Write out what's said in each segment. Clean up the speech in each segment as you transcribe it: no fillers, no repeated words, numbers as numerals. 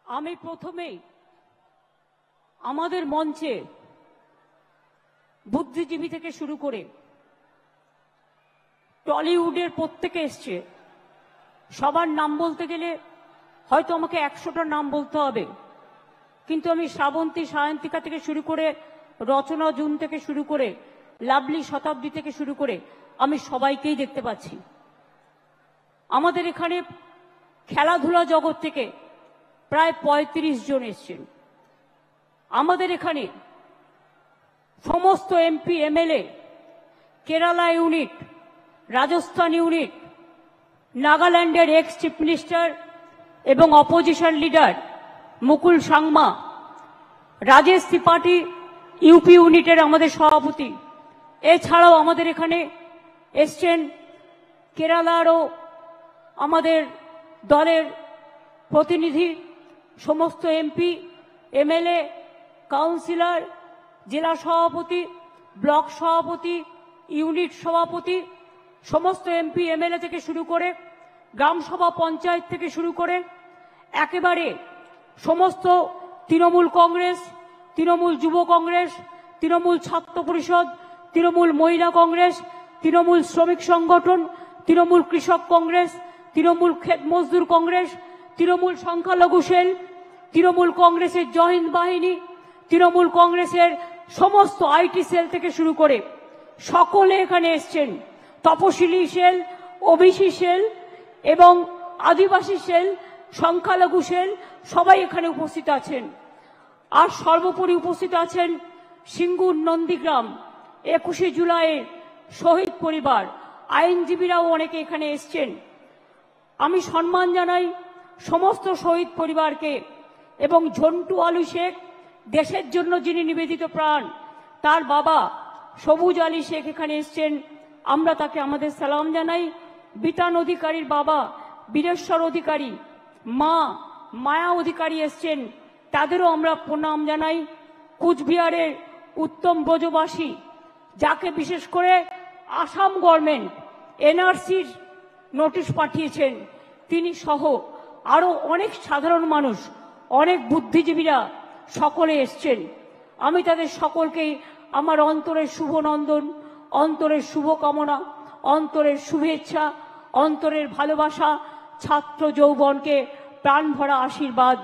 আমি প্রথমেই আমাদের মঞ্চে বুদ্ধিজীবী থেকে শুরু করে টলিউডের প্রত্যেকে এসছে, সবার নাম বলতে গেলে হয়তো আমাকে 100টা নাম বলতে হবে, কিন্তু আমি শ্রাবন্তী সায়ন্তিকা থেকে শুরু করে রচনা জুন থেকে শুরু করে লাভলি শতাব্দী থেকে শুরু করে আমি সবাইকেই দেখতে পাচ্ছি। আমাদের এখানে খেলাধুলা জগৎ থেকে প্রায় 35 জন এসছেন। আমাদের এখানে সমস্ত MP MLA, Kerala unit, Rajasthan unit, নাগাল্যান্ডের এক্স চিফ মিনিস্টার এবং অপোজিশন লিডার মুকুল সাংমা, রাজেশ ত্রিপাঠী ইউপি ইউনিটের আমাদের সভাপতি, এছাড়াও আমাদের এখানে এসছেন কেরালারও আমাদের দলের প্রতিনিধি, সমস্ত এমপি এমএলএ, কাউন্সিলর, জেলা সভাপতি, ব্লক সভাপতি, ইউনিট সভাপতি, সমস্ত এমপি এমএলএ থেকে শুরু করে গ্রামসভা পঞ্চায়েত থেকে শুরু করে একেবারে সমস্ত তৃণমূল কংগ্রেস, তৃণমূল যুব কংগ্রেস, তৃণমূল ছাত্র পরিষদ, তৃণমূল মহিলা কংগ্রেস, তৃণমূল শ্রমিক সংগঠন, তৃণমূল কৃষক কংগ্রেস, তৃণমূল ক্ষেত মজদুর কংগ্রেস, তৃণমূল সংখ্যালঘু সেল, তৃণমূল কংগ্রেসের জহিন্দ বাহিনী, তৃণমূল কংগ্রেসের সমস্ত আইটি সেল থেকে শুরু করে সকলে এখানে এসছেন। তপশিলি সেল, ওবিসি সেল এবং আদিবাসী সেল, সংখ্যালঘু সেল সবাই এখানে উপস্থিত আছেন। আর সর্বোপরি উপস্থিত আছেন সিঙ্গুর নন্দীগ্রাম 21শে জুলাইয়ের শহীদ পরিবার, আইনজীবীরাও অনেকে এখানে এসছেন। আমি সম্মান জানাই সমস্ত শহীদ পরিবারকে এবং ঝন্টু আলু শেখ, দেশের জন্য যিনি নিবেদিত প্রাণ, তার বাবা সবুজ আলী শেখ এখানে এসছেন, আমরা তাকে আমাদের সালাম জানাই। বিতান অধিকারীর বাবা বীরেশ্বর অধিকারী, মা মায়া অধিকারী এসছেন, তাদেরও আমরা প্রণাম জানাই। কুচবিহারের উত্তম ব্রজবাসী, যাকে বিশেষ করে আসাম গভর্নমেন্ট এনআরসির নোটিশ পাঠিয়েছেন, তিনি সহ আরো অনেক সাধারণ মানুষ, অনেক বুদ্ধিজীবীরা সকলে এসছেন। আমি তাদের সকলকেই আমার অন্তরের শুভ নন্দন, অন্তরের শুভকামনা, অন্তরের শুভেচ্ছা, অন্তরের ভালোবাসা, ছাত্র যৌবনকে প্রাণ ভরা আশীর্বাদ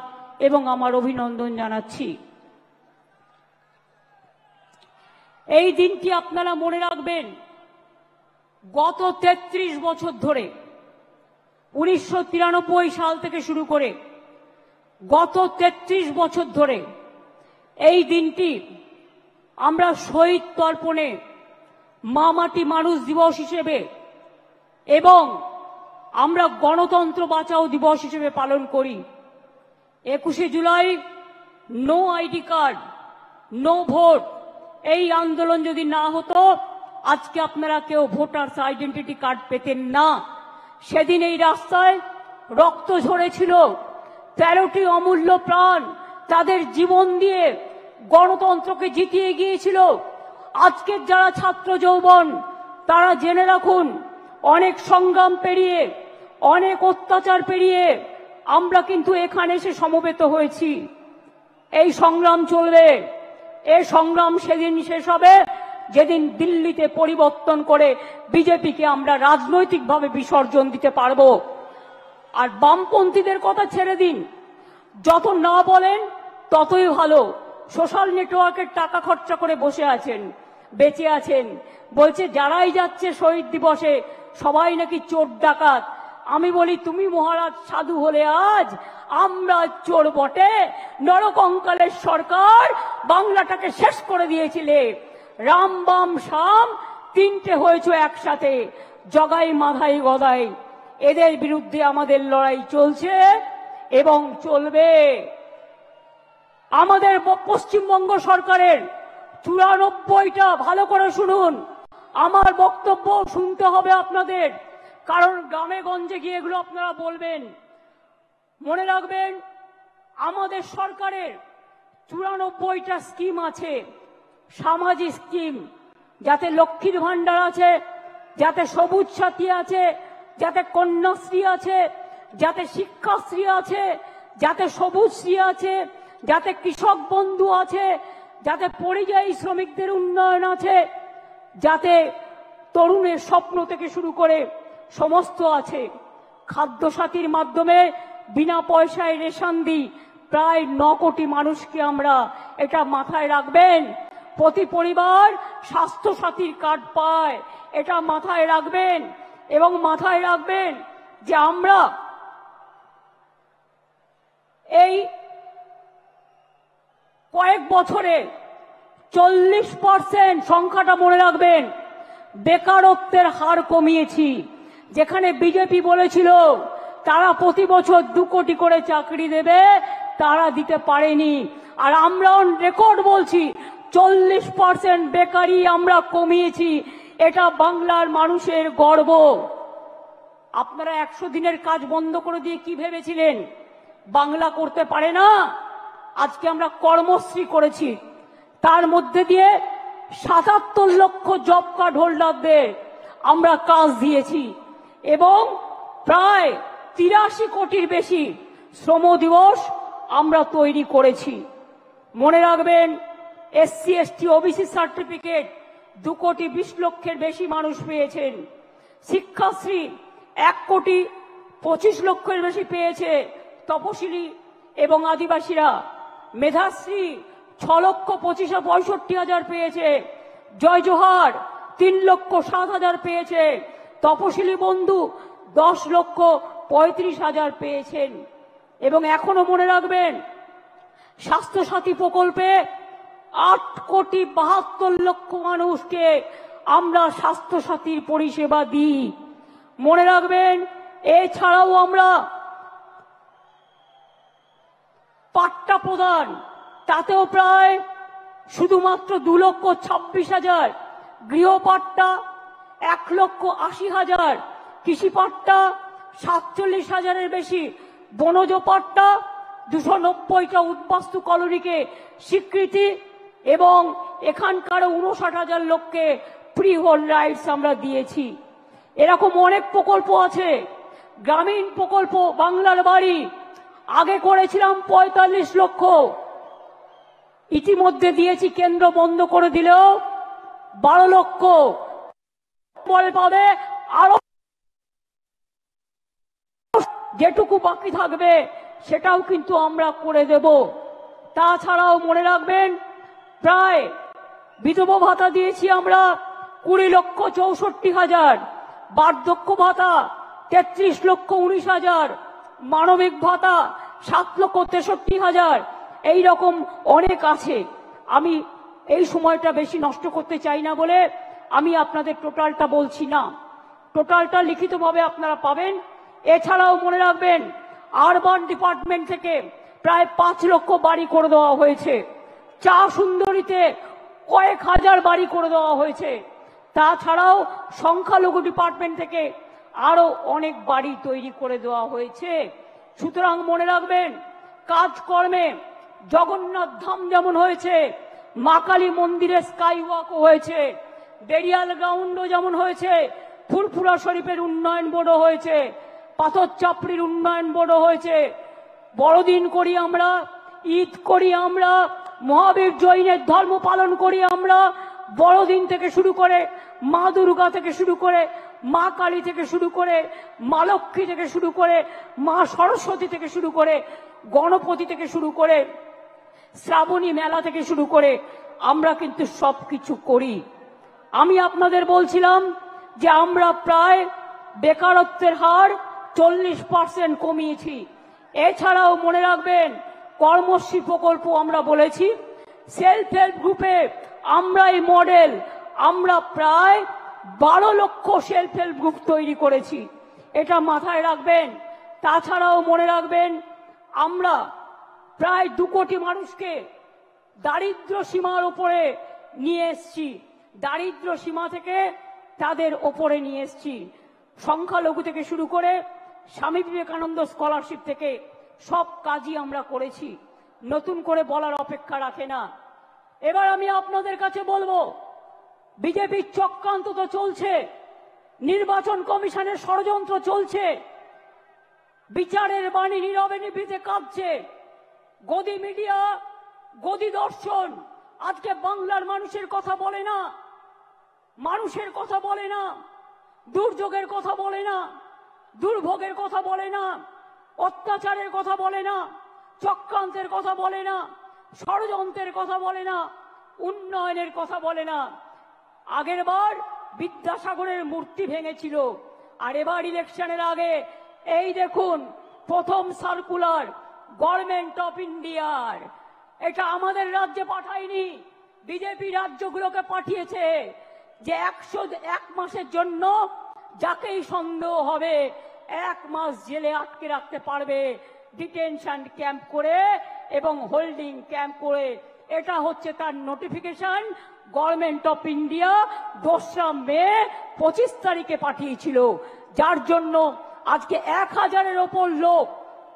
এবং আমার অভিনন্দন জানাচ্ছি। এই দিনটি আপনারা মনে রাখবেন, গত 33 বছর ধরে 1993 সাল থেকে শুরু করে গত 33 বছর ধরে এই দিনটি আমরা শহীদ তর্পণে, মা মাটি মানুষ দিবস হিসেবে এবং আমরা গণতন্ত্র বাঁচাও দিবস হিসেবে পালন করি। 21শে July no ID card, no vote, এই আন্দোলন যদি না হতো আজকে আপনারা কেউ ভোটার্স আইডেন্টিটি কার্ড পেতেন না। সেদিন এই রাস্তায় রক্ত ঝরেছিল, 13টি অমূল্য প্রাণ তাদের জীবন দিয়ে গণতন্ত্রকে জিতিয়ে গিয়েছিল। আজকের যারা ছাত্র যৌবন, তারা জেনে রাখুন, অনেক সংগ্রাম পেরিয়ে, অনেক অত্যাচার পেরিয়ে আমরা কিন্তু এখানে এসে সমবেত হয়েছি। এই সংগ্রাম চলবে, এই সংগ্রাম সেদিন শেষ হবে যেদিন দিল্লিতে পরিবর্তন করে বিজেপিকে আমরা রাজনৈতিকভাবে বিসর্জন দিতে পারবো। আর বামপন্থীদের কথা ছেড়ে দিন, যত না বলেন ততই ভালো। সোশ্যাল নেটওয়ার্কের টাকা খরচা করে বসে আছেন, বেঁচে আছেন, বলছে যারাই যাচ্ছে শহীদ দিবসে সবাই নাকি চোর ডাকাত। আমি বলি, তুমি মহারাজ সাধু হলে আজ আমরা চোর বটে। নরকঙ্কালের সরকার বাংলাটাকে শেষ করে দিয়েছিলে, রাম বাম শাম তিনটে হয়েছে একসাথে, জগাই মাধাই গদাই। এদের বিরুদ্ধে আমাদের লড়াই চলছে এবং চলবে। আমাদের পশ্চিমবঙ্গ সরকারের 94টা, ভালো করে শুনুন, আমার বক্তব্য শুনতে হবে আপনাদের, কারণ গ্রামে গঞ্জে গিয়ে এগুলো আপনারা বলবেন। মনে রাখবেন, আমাদের সরকারের 94টা স্কিম আছে, সামাজিক স্কিম, যাতে লক্ষ্মীর ভান্ডার আছে, যাতে সবুজ সাথী আছে, যাতে কন্যাশ্রী আছে, যাতে শিক্ষাশ্রী আছে, যাতে সবুজশ্রী আছে, যাতে কৃষক বন্ধু আছে, যাতে পরিযায়ী শ্রমিকদের উন্নয়ন আছে, যাতে তরুণের স্বপ্ন থেকে শুরু করে সমস্ত আছে। খাদ্যসাথীর মাধ্যমে বিনা পয়সায় রেশন দিই প্রায় 9 কোটি মানুষকে আমরা, এটা মাথায় রাখবেন। প্রতি পরিবার স্বাস্থ্যসাথীর কার্ড পায়, এটা মাথায় রাখবেন। এবং মাথায় রাখবেন যে আমরা এই কয়েক বছরে 40% সংখ্যাটা মনে রাখবেন, বেকারত্বের হার কমিয়েছি। যেখানে বিজেপি বলেছিল তারা প্রতি বছর 2 কোটি করে চাকরি দেবে, তারা দিতে পারেনি। আর আমরা অন রেকর্ড বলছি 40% বেকারি আমরা কমিয়েছি। এটা বাংলার মানুষের গর্ব। আপনারা 100 দিনের কাজ বন্ধ করে দিয়ে কি ভেবেছিলেন বাংলা করতে পারে না? আজকে আমরা কর্মশ্রী করেছি, তার মধ্যে দিয়ে 77 লক্ষ জব কার্ড হোল্ডারদের আমরা কাজ দিয়েছি এবং প্রায় 83 কোটির বেশি শ্রম দিবস আমরা তৈরি করেছি। মনে রাখবেন, SC ST OBC সার্টিফিকেট 2 কোটি 20 লক্ষের বেশি মানুষ পেয়েছেন। শিক্ষাশ্রী 1 কোটি 25 লক্ষের বেশি পেয়েছে তপশিলি এবং আদিবাসীরা। মেধাশ্রী 6 লক্ষ 65 হাজার পেয়েছে। জয় জোহার 3 লক্ষ 7 হাজার পেয়েছে। তপশিলি বন্ধু 10 লক্ষ 35 হাজার পেয়েছেন। এবং এখনো মনে রাখবেন, স্বাস্থ্যসাথী প্রকল্পে 8 কোটি 72 লক্ষ মানুষকে আমরা স্বাস্থ্যসাথীর পরিষেবা দিই। মনে রাখবেন, এছাড়াও আমরা পাট্টা প্রদান, তাতেও প্রায় শুধুমাত্র 2 লক্ষ 26 হাজার, গৃহপাট্টা 1 লক্ষ 80 হাজার, কৃষি পাট্টা 47 হাজারের বেশি, বনজ পাট্টা 290টা উদ্বাস্তু কলোনিকে স্বীকৃতি এবং এখানকার 59 হাজার লোককে ফ্রি হোল রাইটস আমরা দিয়েছি। এরকম অনেক প্রকল্প আছে। গ্রামীণ প্রকল্প বাংলার বাড়ি আগে করেছিলাম 45 লক্ষ, ইতিমধ্যে দিয়েছি, কেন্দ্র বন্ধ করে দিলেও 12 লক্ষ বলে পাবে। আরো যেটুকু বাকি থাকবে সেটাও কিন্তু আমরা করে দেব। তাছাড়াও মনে রাখবেন, প্রায় বিধবা ভাতা দিয়েছি আমরা 20 লক্ষ 64 হাজার, বার্ধক্য ভাতা 33 লক্ষ 19 হাজার, মানবিক ভাতা 7 লক্ষ 63 হাজার। এইরকম অনেক আছে। আমি এই সময়টা বেশি নষ্ট করতে চাই না বলে আমি আপনাদের টোটালটা বলছি না, টোটালটা লিখিতভাবে আপনারা পাবেন। এছাড়াও মনে রাখবেন, আরবান ডিপার্টমেন্ট থেকে প্রায় 5 লক্ষ বাড়ি করে দেওয়া হয়েছে। চা সুন্দরীতে কয়েক হাজার বাড়ি করে দেওয়া হয়েছে। তাছাড়াও সংখ্যালঘু ডিপার্টমেন্ট থেকে আরো অনেক বাড়ি তৈরি করে দেওয়া হয়েছে। সুতরাং মনে রাখবেন, কাজকর্মে জগন্নাথ ধাম যেমন হয়েছে, মা কালী মন্দিরে স্কাই ওয়াকও হয়েছে, বেরিয়াল গ্রাউন্ডও যেমন হয়েছে, ফুরফুরা শরীফের উন্নয়ন বোর্ডও হয়েছে, পাথর চাপড়ির উন্নয়ন বোর্ডও হয়েছে। বড়দিন করি আমরা, ঈদ করি আমরা, মহাবীর জৈনের ধর্ম পালন করি আমরা। বড়দিন থেকে শুরু করে মা দুর্গা থেকে শুরু করে মা কালী থেকে শুরু করে মা লক্ষ্মী থেকে শুরু করে মা সরস্বতী থেকে শুরু করে গণপতি থেকে শুরু করে শ্রাবণী মেলা থেকে শুরু করে আমরা কিন্তু সবকিছু করি। আমি আপনাদের বলছিলাম যে আমরা প্রায় বেকারত্বের হার 40% কমিয়েছি। এছাড়াও মনে রাখবেন, কর্মশ্রী প্রকল্প আমরা বলেছি, সেলফ হেল্প গ্রুপে আমরা এই মডেল, আমরা প্রায় 12 লক্ষ সেলফ হেল্প গ্রুপ তৈরি করেছি, এটা মাথায় রাখবেন। তাছাড়াও মনে রাখবেন, আমরা প্রায় 2 কোটি মানুষকে দারিদ্র সীমার উপরে নিয়ে এসেছি, দারিদ্র সীমা থেকে তাদের ওপরে নিয়ে এসেছি। সংখ্যালঘু থেকে শুরু করে স্বামী বিবেকানন্দ স্কলারশিপ থেকে সব কাজই আমরা করেছি, নতুন করে বলার অপেক্ষা রাখে না। এবার আমি আপনাদের কাছে বলবো, বিজেপির চক্রান্ত তো চলছে, নির্বাচন কমিশনের ষড়যন্ত্র চলছে, বিচারের বাণী নীরবে নিভৃতে কাঁপছে। গদি মিডিয়া, গদি দর্শন আজকে বাংলার মানুষের কথা বলে না, মানুষের কথা বলে না, দুর্যোগের কথা বলে না, দুর্ভোগের কথা বলে না, অত্যাচারের কথা বলে না, চক্রান্তের কথা বলে না, ষড়যন্ত্রের কথা বলে না, উন্নয়নের কথা বলে না। আগের বার বিদ্যাসাগরের মূর্তি ভেঙেছিল, আর এবার ইলেকশনের আগে এই দেখুন প্রথম সার্কুলার গভর্নমেন্ট অফ ইন্ডিয়ার, এটা আমাদের রাজ্যে পাঠায়নি, বিজেপি রাজ্যগুলোকে পাঠিয়েছে, যে 101 মাসের জন্য যাকেই সন্দেহ হবে 1 মাস জেলে আটকে রাখতে পারবে, ডিটেনশন ক্যাম্প করে এবং হোল্ডিং ক্যাম্প করে। এটা হচ্ছে তার নোটিফিকেশন গভর্নমেন্ট অফ ইন্ডিয়া 2রা মে 25 তারিখে পাঠিয়েছিল, যার জন্য আজকে 1000-এর ওপর লোক,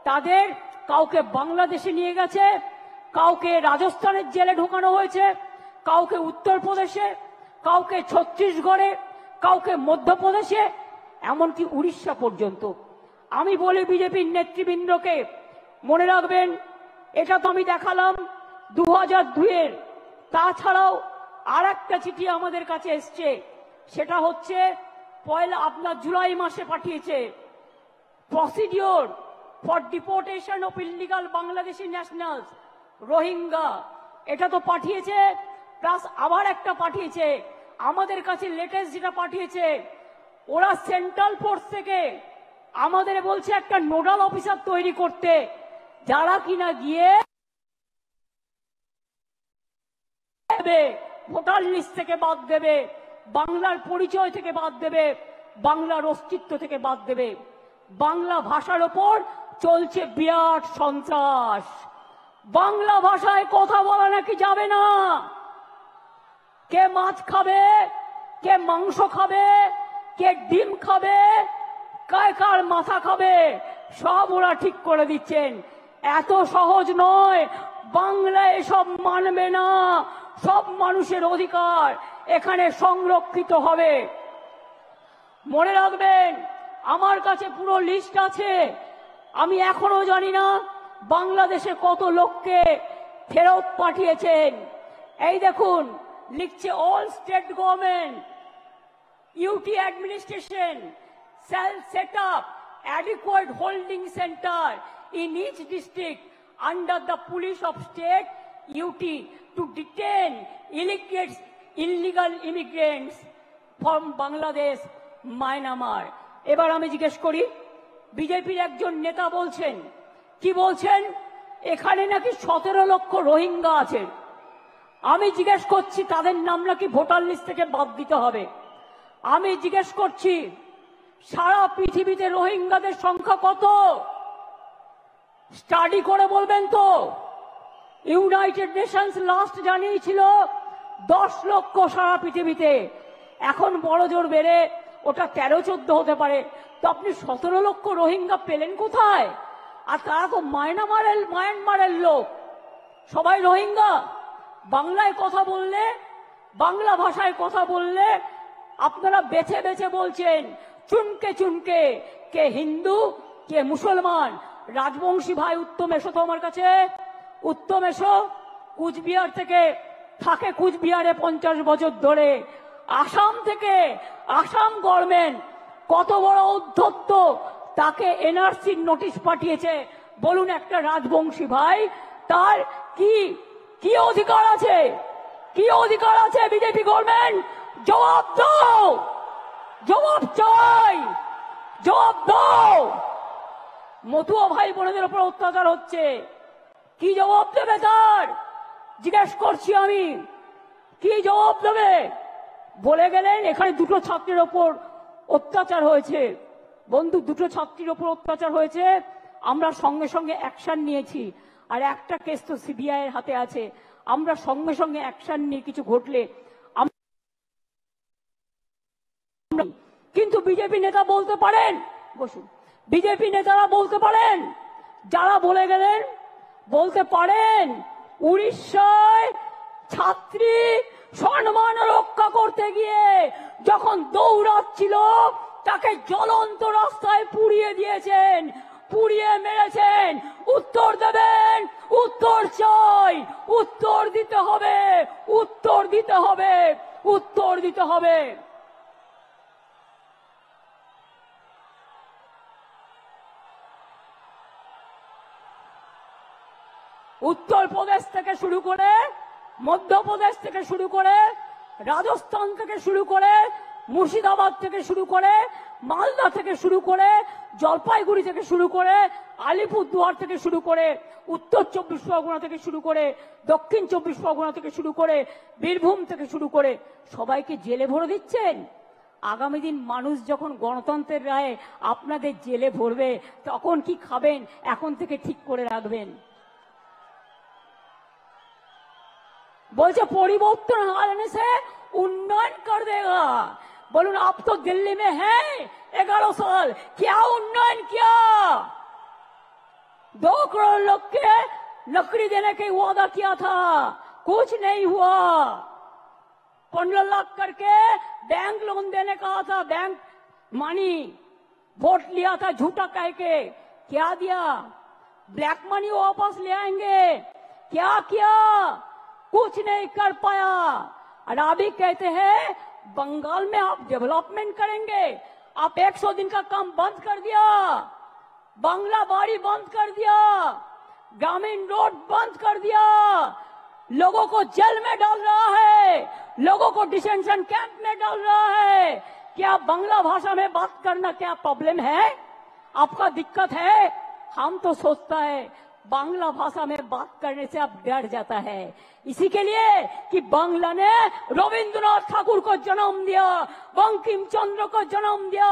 তাদের কাউকে বাংলাদেশে নিয়ে গেছে, কাউকে রাজস্থানের জেলে ঢোকানো হয়েছে, কাউকে উত্তরপ্রদেশে, কাউকে ছত্তিশগড়ে, কাউকে মধ্যপ্রদেশে, এমনকি উড়িষ্যা পর্যন্ত। আমি বলি বিজেপির নেতৃবৃন্দকে, মনে রাখবেন এটা তো আমি দেখালাম 2002-এর, তাছাড়াও আর একটা চিঠি আমাদের কাছে এসছে, সেটা হচ্ছে আপনার জুলাই মাসে পাঠিয়েছে, procedure for deportation of illegal Bangladeshi nationals Rohingya, এটা তো পাঠিয়েছে, প্লাস আবার একটা পাঠিয়েছে আমাদের কাছে লেটেস্ট যেটা পাঠিয়েছে, ওরা সেন্ট্রাল ফোর্স থেকে আমাদের বলছে একটা নোডাল অফিসার তৈরি করতে, যারা কিনা গিয়ে ভোটার লিস্ট থেকে বাদ দেবে, বাংলার পরিচয় থেকে বাদ দেবে, বাংলার অস্তিত্ব থেকে বাদ দেবে। বাংলা ভাষার ওপর চলছে বিরাট সন্ত্রাস, বাংলা ভাষায় কথা বলা নাকি যাবে না, কে মাছ খাবে, কে মাংস খাবে, কে ডিম খাবে, কায় কার মাথা খাবে, সব ওরা ঠিক করে দিচ্ছেন। এত সহজ নয়, বাংলা এসব মানবে না, সব মানুষের অধিকার এখানে সংরক্ষিত হবে। মনে রাখবেন আমার কাছে পুরো লিস্ট আছে, আমি এখনো জানি না বাংলাদেশে কত লোককে ফেরত পাঠিয়েছেন। এই দেখুন লিখছে, all state government UT administration shall set up adequate holding center in each district under the police of state UT to detain illegal immigrants from Bangladesh, Myanmar. এবার আমি জিজ্ঞেস করি, বিজেপির একজন নেতা বলছেন, কি বলছেন, এখানে নাকি 17 লক্ষ রোহিঙ্গা আছে। আমি জিজ্ঞেস করছি তাদের নাম নাকি ভোটার লিস্ট থেকে বাদ দিতে হবে। আমি জিজ্ঞেস করছি সারা পৃথিবীতে রোহিঙ্গাদের সংখ্যা কত, স্টাডি করে বলবেন তো। ইউনাইটেড নেশনস লাস্ট জানিয়েছিল 10 লক্ষ সারা পৃথিবীতে, এখন বড় জোর বেড়ে ওটা 13-14 হতে পারে। তো আপনি 17 লক্ষ রোহিঙ্গা পেলেন কোথায়? আর তারা তো মায়ানমারের লোক, সবাই রোহিঙ্গা। বাংলায় কথা বললে, বাংলা ভাষায় কথা বললে আপনারা বেছে বেছে বলছেন, চুনকে চুনকে, কে হিন্দু কে মুসলমান। রাজবংশী ভাই উত্তম এসো তো আমার কাছে, উত্তম এসো। কুচবিহার থেকে থাকে, কুচবিহারে 50 বছর ধরে। আসাম থেকে, আসাম গভর্নমেন্ট কত বড় উদ্ধত্ত, তাকে এনআরসির নোটিশ পাঠিয়েছে। বলুন একটা রাজবংশী ভাই তার কি কি অধিকার আছে, কি অধিকার আছে? বিজেপি গভর্নমেন্ট জবাব দাও, জবাব চাই, জবাব দাও। মতুয়া ভাই বোনদের উপর অত্যাচার হচ্ছে, কি জবাব দেবে তার? জিজ্ঞেস করছি আমি, কি জবাব দেবে? বলে গেলেন এখানে 2টো ছাত্রের ওপর অত্যাচার হয়েছে। বন্ধু, 2টো ছাত্রীর ওপর অত্যাচার হয়েছে, আমরা সঙ্গে সঙ্গে অ্যাকশন নিয়েছি। আর একটা কেস তো সিবিআই এর হাতে আছে, আমরা সঙ্গে সঙ্গে অ্যাকশন নিয়ে কিছু ঘটলে। কিন্তু বিজেপি নেতা বলতে পারেন, বসুন, বিজেপি নেতারা বলতে পারেন, যারা বলে গেলেন বলতে পারেন, উড়িষ্যায় ছাত্রী সম্মান রক্ষা করতে গিয়ে যখন দৌড়াচ্ছিল তাকে জ্বলন্ত রাস্তায় পুড়িয়ে দিয়েছেন। পুড়িয়ে মেরেছেন, উত্তর দেবেন। উত্তর চাই, উত্তর দিতে হবে, উত্তর দিতে হবে, উত্তর দিতে হবে। উত্তরপ্রদেশ থেকে শুরু করে, মধ্যপ্রদেশ থেকে শুরু করে, রাজস্থান থেকে শুরু করে, মুর্শিদাবাদ থেকে শুরু করে, মালদা থেকে শুরু করে, জলপাইগুড়ি থেকে শুরু করে, আলিপুরদুয়ার থেকে শুরু করে, উত্তর 24 পরগনা থেকে শুরু করে, দক্ষিণ 24 পরগনা থেকে শুরু করে, বীরভূম থেকে শুরু করে সবাইকে জেলে ভরে দিচ্ছেন। আগামী দিন মানুষ যখন গণতন্ত্রের রায়ে আপনাদের জেলে ভরবে, তখন কি খাবেন এখন থেকে ঠিক করে রাখবেন। बोलते परिवर्तन आने से उन्नयन कर देगा। बोलून आप तो दिल्ली में हैं 11 साल, क्या उन्नयन किया? 2 करोड़ लोग के नौकरी देने का वादा किया था, कुछ नहीं हुआ। 15 लाख करके बैंक लोन देने का था, बैंक मनी वोट लिया था झूठा कह के, क्या दिया? ब्लैक मनी वापस ले आएंगे, क्या किया? कुछ नहीं कर पाया। और अभी कहते हैं बंगाल में आप डेवलपमेंट करेंगे, आप 100 दिन का काम बंद कर दिया, बांग्ला बाड़ी बंद कर दिया, ग्रामीण रोड बंद कर दिया, लोगों को जेल में डाल रहा है, लोगों को डिटेंशन कैंप में डाल रहा है। क्या बांग्ला भाषा में बात करना क्या प्रॉब्लम है? आपका दिक्कत है? हम तो सोचता है बांग्ला भाषा में बात करने से आप डर जाता है, इसी के लिए कि बांग्ला ने रविंद्रनाथ ठाकुर को जन्म दिया, बंकिम चंद्र को जन्म दिया,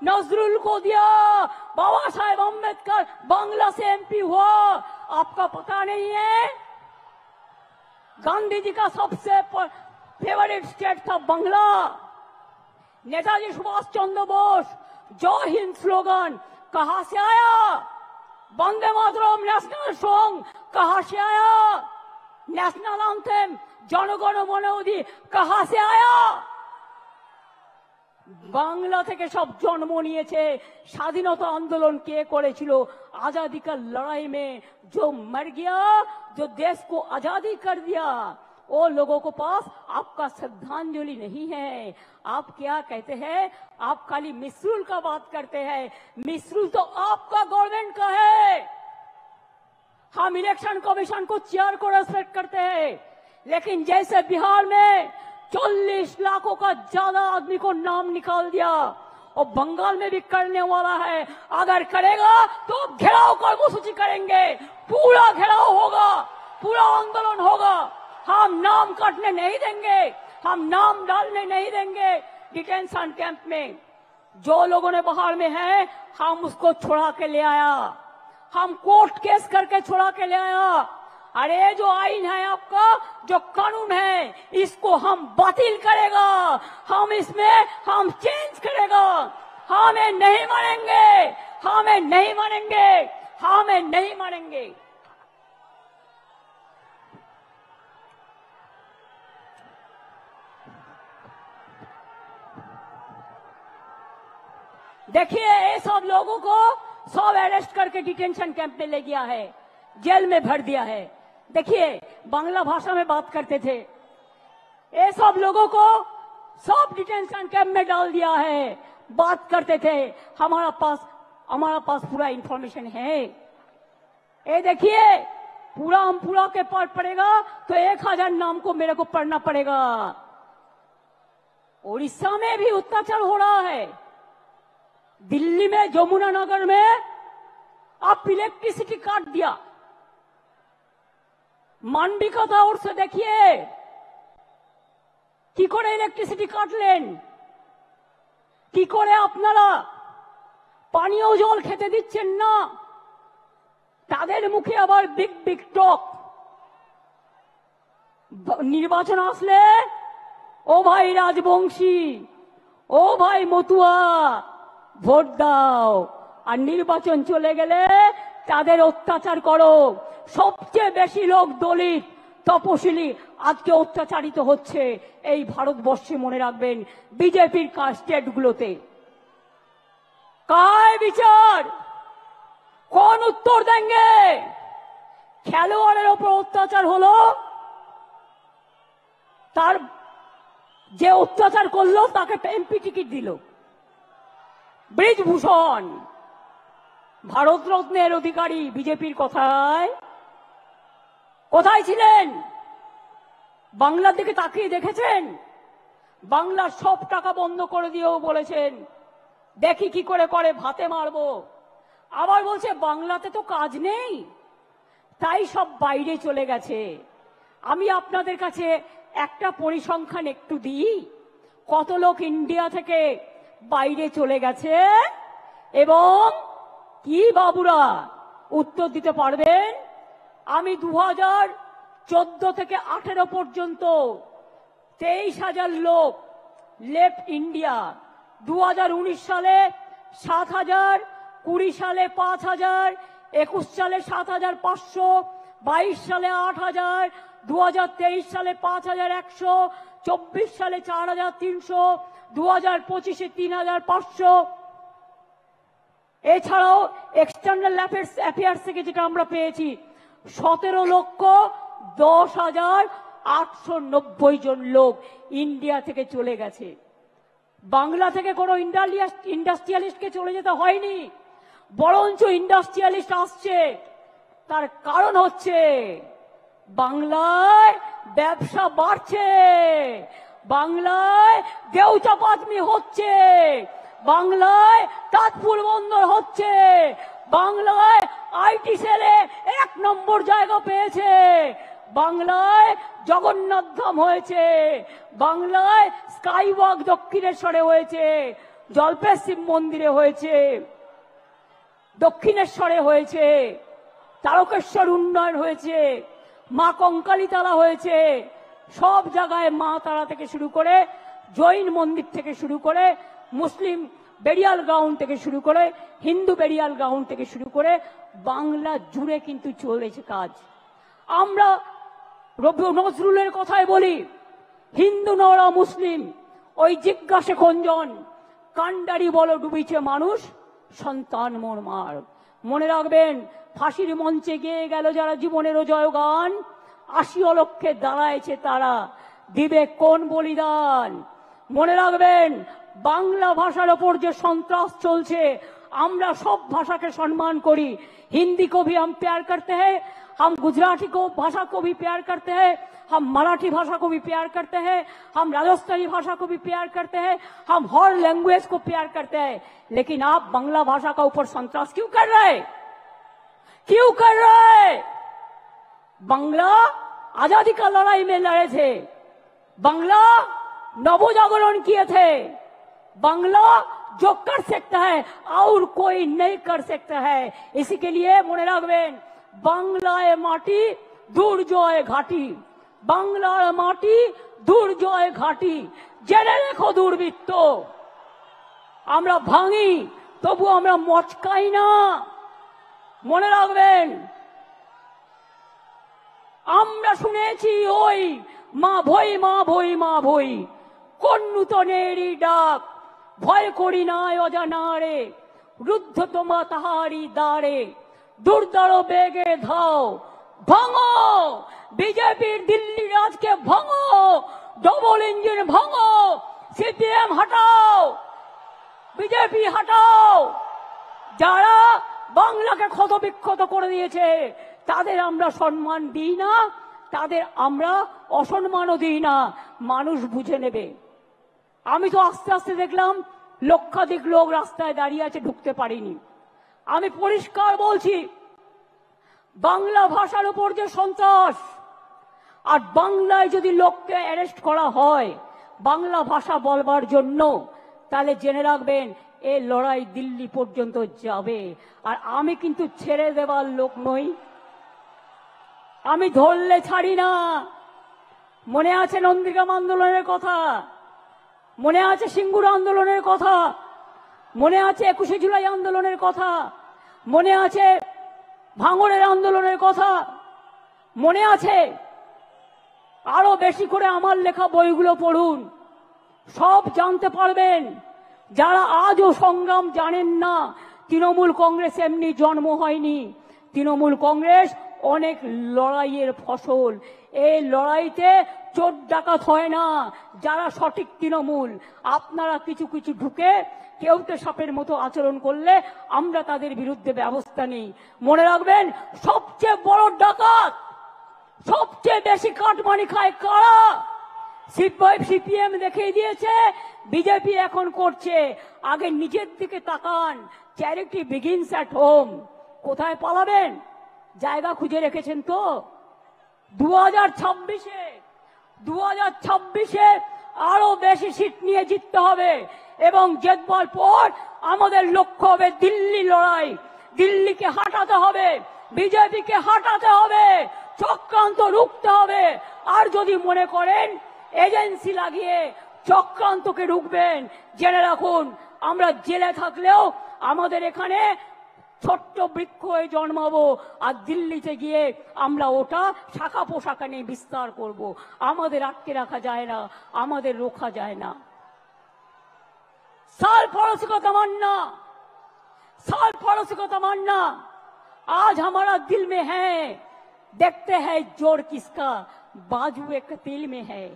नजरुल को दिया, बाबा साहेब अम्बेडकर बांग्ला से एमपी हुआ। आपका पता नहीं है? गांधी जी का सबसे फेवरेट स्टेट था बांग्ला। नेताजी सुभाष चंद्र बोस जय हिंद स्लोगन कहां से आया? वंदे मातरम नेशनल सॉन्ग कहां से आया? नेशनल एंथम जनगण मन अधि कहां से आया? बांग्ला থেকে সব জন্ম নিয়েছে। স্বাধীনতা आंदोलन কে করেছিল? आजादी का लड़ाई में जो मर गया, जो देश को आजादी कर दिया, वो लोगों को पास आपका श्रद्धांजलि नहीं है। आप क्या कहते हैं? आप खाली मिसरूल का बात करते हैं। मिसरूल तो आपका गवर्नमेंट का है। हम इलेक्शन कमीशन को चेयर को रेस्पेक्ट करते हैं, लेकिन जैसे बिहार में 40 लाखों का ज्यादा आदमी को नाम निकाल दिया, और बंगाल में भी करने वाला है। अगर करेगा तो घेराव कर्मसूची करेंगे, पूरा घेराव होगा, पूरा आंदोलन होगा। हम नाम काटने नहीं देंगे, हम नाम डालने नहीं देंगे डिटेंशन कैंप में। जो लोगों ने बाहर में है, हम उसको छुड़ा के ले आया, हम कोर्ट केस करके छुड़ा के ले आया। अरे जो आईन है आपका, जो कानून है, इसको हम बातिल करेगा, हम इसमें हम चेंज करेगा। हमें नहीं मानेंगे, हमें नहीं मानेंगे, हमें नहीं मानेंगे। देखिए ये सब लोगों को सब अरेस्ट करके डिटेंशन कैंप में ले गया है, जेल में भर दिया है। देखिए बांग्ला भाषा में बात करते थे, ये सब लोगों को सब डिटेंशन कैंप में डाल दिया है, बात करते थे। हमारा पास पूरा इंफॉर्मेशन है। ये देखिए पूरा हम पूरा के पाठ पड़ेगा तो 1000 नाम को मेरे को पढ़ना पड़ेगा। उड़ीसा में भी अत्याचार हो रहा है, दिल्ली में जमुना नगर में आप इलेक्ट्रिसिटी काट दिया, मांडविका और से देखिए কি করে ইলেকট্রিসিটি কাটলেন, কি করে আপনারা পানীয় জল খেতে দিচ্ছেন না, তাদের মুখে আবার বিগ বিগ টক। নির্বাচন আসলে ও ভাই রাজবংশী, ও ভাই মতুয়া ভোট দাও, আর নির্বাচন চলে গেলে তাদের অত্যাচার করো। সবচেয়ে বেশি লোক দলিত তপশিলি আজকে অত্যাচারিত হচ্ছে এই ভারতবর্ষে, মনে রাখবেন বিজেপির স্টেটগুলোতে। কার বিচার, कौन उत्तर देंगे? খেলোয়াড়ের ওপর অত্যাচার হলো, তার যে অত্যাচার করলো তাকে এমপি টিকিট দিল। ব্রিজভূষণ ভারতরত্নের অধিকারী বিজেপির কথায় কোথায় ছিলেন? বাংলার দিকে তাকিয়ে দেখেছেন? বাংলার সব টাকা বন্ধ করে দিয়েও বলেছেন দেখি কি করে করে ভাতে মারবো। আবার বলছে বাংলাতে তো কাজ নেই, তাই সব বাইরে চলে গেছে। আমি আপনাদের কাছে একটা পরিসংখ্যান একটু দিই, কত লোক ইন্ডিয়া থেকে বাইরে চলে গেছে এবং কি বাবুরা উত্তর দিতে পারবেন? আমি 2014 থেকে 18 পর্যন্ত 23,000 লোক লেফট ইন্ডিয়া। 2019 সালে 7,000, 20 সালে 5,000, 21 সালে 7,500, 22 সালে 8,000, 2023 সালে 5,100, 24 সালে 4,300, 2025-এ 3,500। এছাড়াও এক্সটার্নাল অ্যাফেয়ার্স থেকে যেটা আমরা পেয়েছি 17,10,890 জন লোক ইন্ডিয়া থেকে চলে গেছে। বাংলা থেকে কোনো ইন্ডাস্ট্রিয়ালিস্টকে চলে যেতে হয়নি, বরঞ্চ ইন্ডাস্ট্রিয়ালিস্ট আসছে। তার কারণ হচ্ছে বাংলায় ব্যবসা বাড়ছে, বাংলায় দেউচাপাতমি হচ্ছে, বাংলায় তাজপুর বন্দর হচ্ছে, বাংলায় আইটি সেলে 1 নম্বর জায়গা পেয়েছে, বাংলায় জগন্নাথ ধাম হয়েছে, বাংলায় স্কাইওয়াক দক্ষিণেশ্বরে হয়েছে, জল্পেশ শিব মন্দিরে হয়েছে, দক্ষিণেশ্বরে হয়েছে, তারকেশ্বর উন্নয়ন হয়েছে, মা কঙ্কালীতলা হয়েছে। সব জায়গায় মা তারা থেকে শুরু করে, জৈন মন্দির থেকে শুরু করে, মুসলিম বেরিয়াল গ্রাউন্ড থেকে শুরু করে, হিন্দু বেরিয়াল গ্রাউন্ড থেকে শুরু করে বাংলা জুড়ে কিন্তু চলেছে কাজ। আমরা নজরুলের কথায় বলি, হিন্দু নরা মুসলিম ওই জিজ্ঞাসে খঞ্জন, কান্ডারি বলো ডুবিছে মানুষ, সন্তান মোর মার। মনে রাখবেন, ফাঁসির মঞ্চে গিয়ে গেল যারা জীবনের জয়গান, 80 লক্ষে দাঁড়ায়ছে তারা, দিবে কোন বলিদান। মনে রাখবেন, বাংলা ভাষার ওপর যে সন্ত্রাস চলছে, আমরা সব ভাষাকে সম্মান করি। हिंदी को भी हम प्यार करते हैं, हम गुजराती को भाषा को भी प्यार करते हैं, हम मराठी भाषा को भी प्यार करते हैं, हम राजस्थानी भाषा को भी प्यार करते हैं, हम हर लैंग्वेज को प्यार करते हैं। लेकिन आप बांग्ला भाषा का ऊपर संतरास क्यों कर रहे हैं? क्यों कर रहे हैं? बांग्ला आजादी का लड़ाई में लड़े थे, बांग्ला नवजागरण किए थे, बांग्ला जो कर सकता है और कोई नहीं कर सकता है। इसी के लिए মনে রাখবেন, বাংলায় মাটি দুর্জয় ঘাটি, বাংলার মাটি দুর্জয় ঘাটি। জেনে রেখো দুর্বৃত্ত, আমরা ভাঙি তবু আমরা মচকাই না। মনে রাখবেন, আমরা শুনেছি ওই মা ভই মা ভই মা ভই, কোন নূতনেরই ডাক, ভয় করি না অজানারে, রুদ্ধ তোমা তাহারি দ্বারে, দুর্দর বেগে ধাও, ভাঙো বিজেপির দিল্লি রাজকে, ভাঙো ডবল ইঞ্জিন, ভাঙো সিপিএম হটাও, বিজেপি হটাও। যারা বাংলাকে ক্ষত বিক্ষত করে দিয়েছে তাদের আমরা সম্মান দিই না, তাদের আমরা অসম্মানও দিই না, মানুষ বুঝে নেবে। আমি তো আস্তে আস্তে দেখলাম লক্ষাধিক লোক রাস্তায় দাঁড়িয়ে আছে, ঢুকতে পারিনি। আমি পরিষ্কার বলছি, বাংলা ভাষার উপর যে সন্ত্রাস, আর বাংলায় যদি লোককে অ্যারেস্ট করা হয় বাংলা ভাষা বলবার জন্য, তাহলে জেনে রাখবেন এই লড়াই দিল্লি পর্যন্ত যাবে। আর আমি কিন্তু ছেড়ে দেবার লোক নই, আমি ধরলে ছাড়ি না। মনে আছে নন্দীগ্রাম আন্দোলনের কথা, মনে আছে সিঙ্গুর আন্দোলনের কথা, মনে আছে 21শে জুলাই আন্দোলনের কথা, মনে আছে ভাঙড়ের আন্দোলনের কথা, মনে আছে। আরো বেশি করে আমার লেখা বইগুলো পড়ুন, সব জানতে পারবেন। যারা আজও সংগ্রাম জানেন না তৃণমূল কংগ্রেস এমনি জন্ম হয়নি। তৃণমূল কংগ্রেস অনেক লড়াইয়ের ফসল। এই লড়াইতে চোর ডাকাত হয় না যারা সঠিক তৃণমূল। আপনারা কিছু কিছু ঢুকে কেউটে সাপের মতো আচরণ করলে আমরা তাদের বিরুদ্ধে ব্যবস্থা নেই। মনে রাখবেন, সবচেয়ে বড় ডাকাত, সবচেয়ে বেশি কাটমানি খায় কারা? সিপিএম দেখিয়ে দিয়েছে, বিজেপি এখন করছে। আগে নিজের দিকে তাকান। Charity begins at home. কোথায় পালাবেন? জায়গা খুঁজে রেখেছেন তো? 2026-এ আরো বেশি সিট নিয়ে জিততে হবে এবং জেতবার পর আমাদের লক্ষ্য হবে দিল্লি লড়াই। দিল্লিকে হাঁটাতে হবে, বিজেপিকে হাঁটাতে হবে, চক্রান্ত রুখতে হবে। আর যদি মনে করেন এজেন্সি লাগিয়ে চক্রান্তকে রুখবেন, জেনে রাখুন আমরা জেলে থাকলেও আমাদের এখানে ছোট্ট বৃক্ষ হয়ে জন্মাবো, আর দিল্লিতে গিয়ে আমরা ওটা শাখা পোশাখা নিয়ে বিস্তার করব। আমাদের আটকে রাখা যায় না, আমাদের রোখা যায় না। साल पड़ोस को तमन्ना, साल पड़ोस को तमन्ना आज हमारा दिल में है। देखते हैं जोर किसका, बाजू एक तिल में है।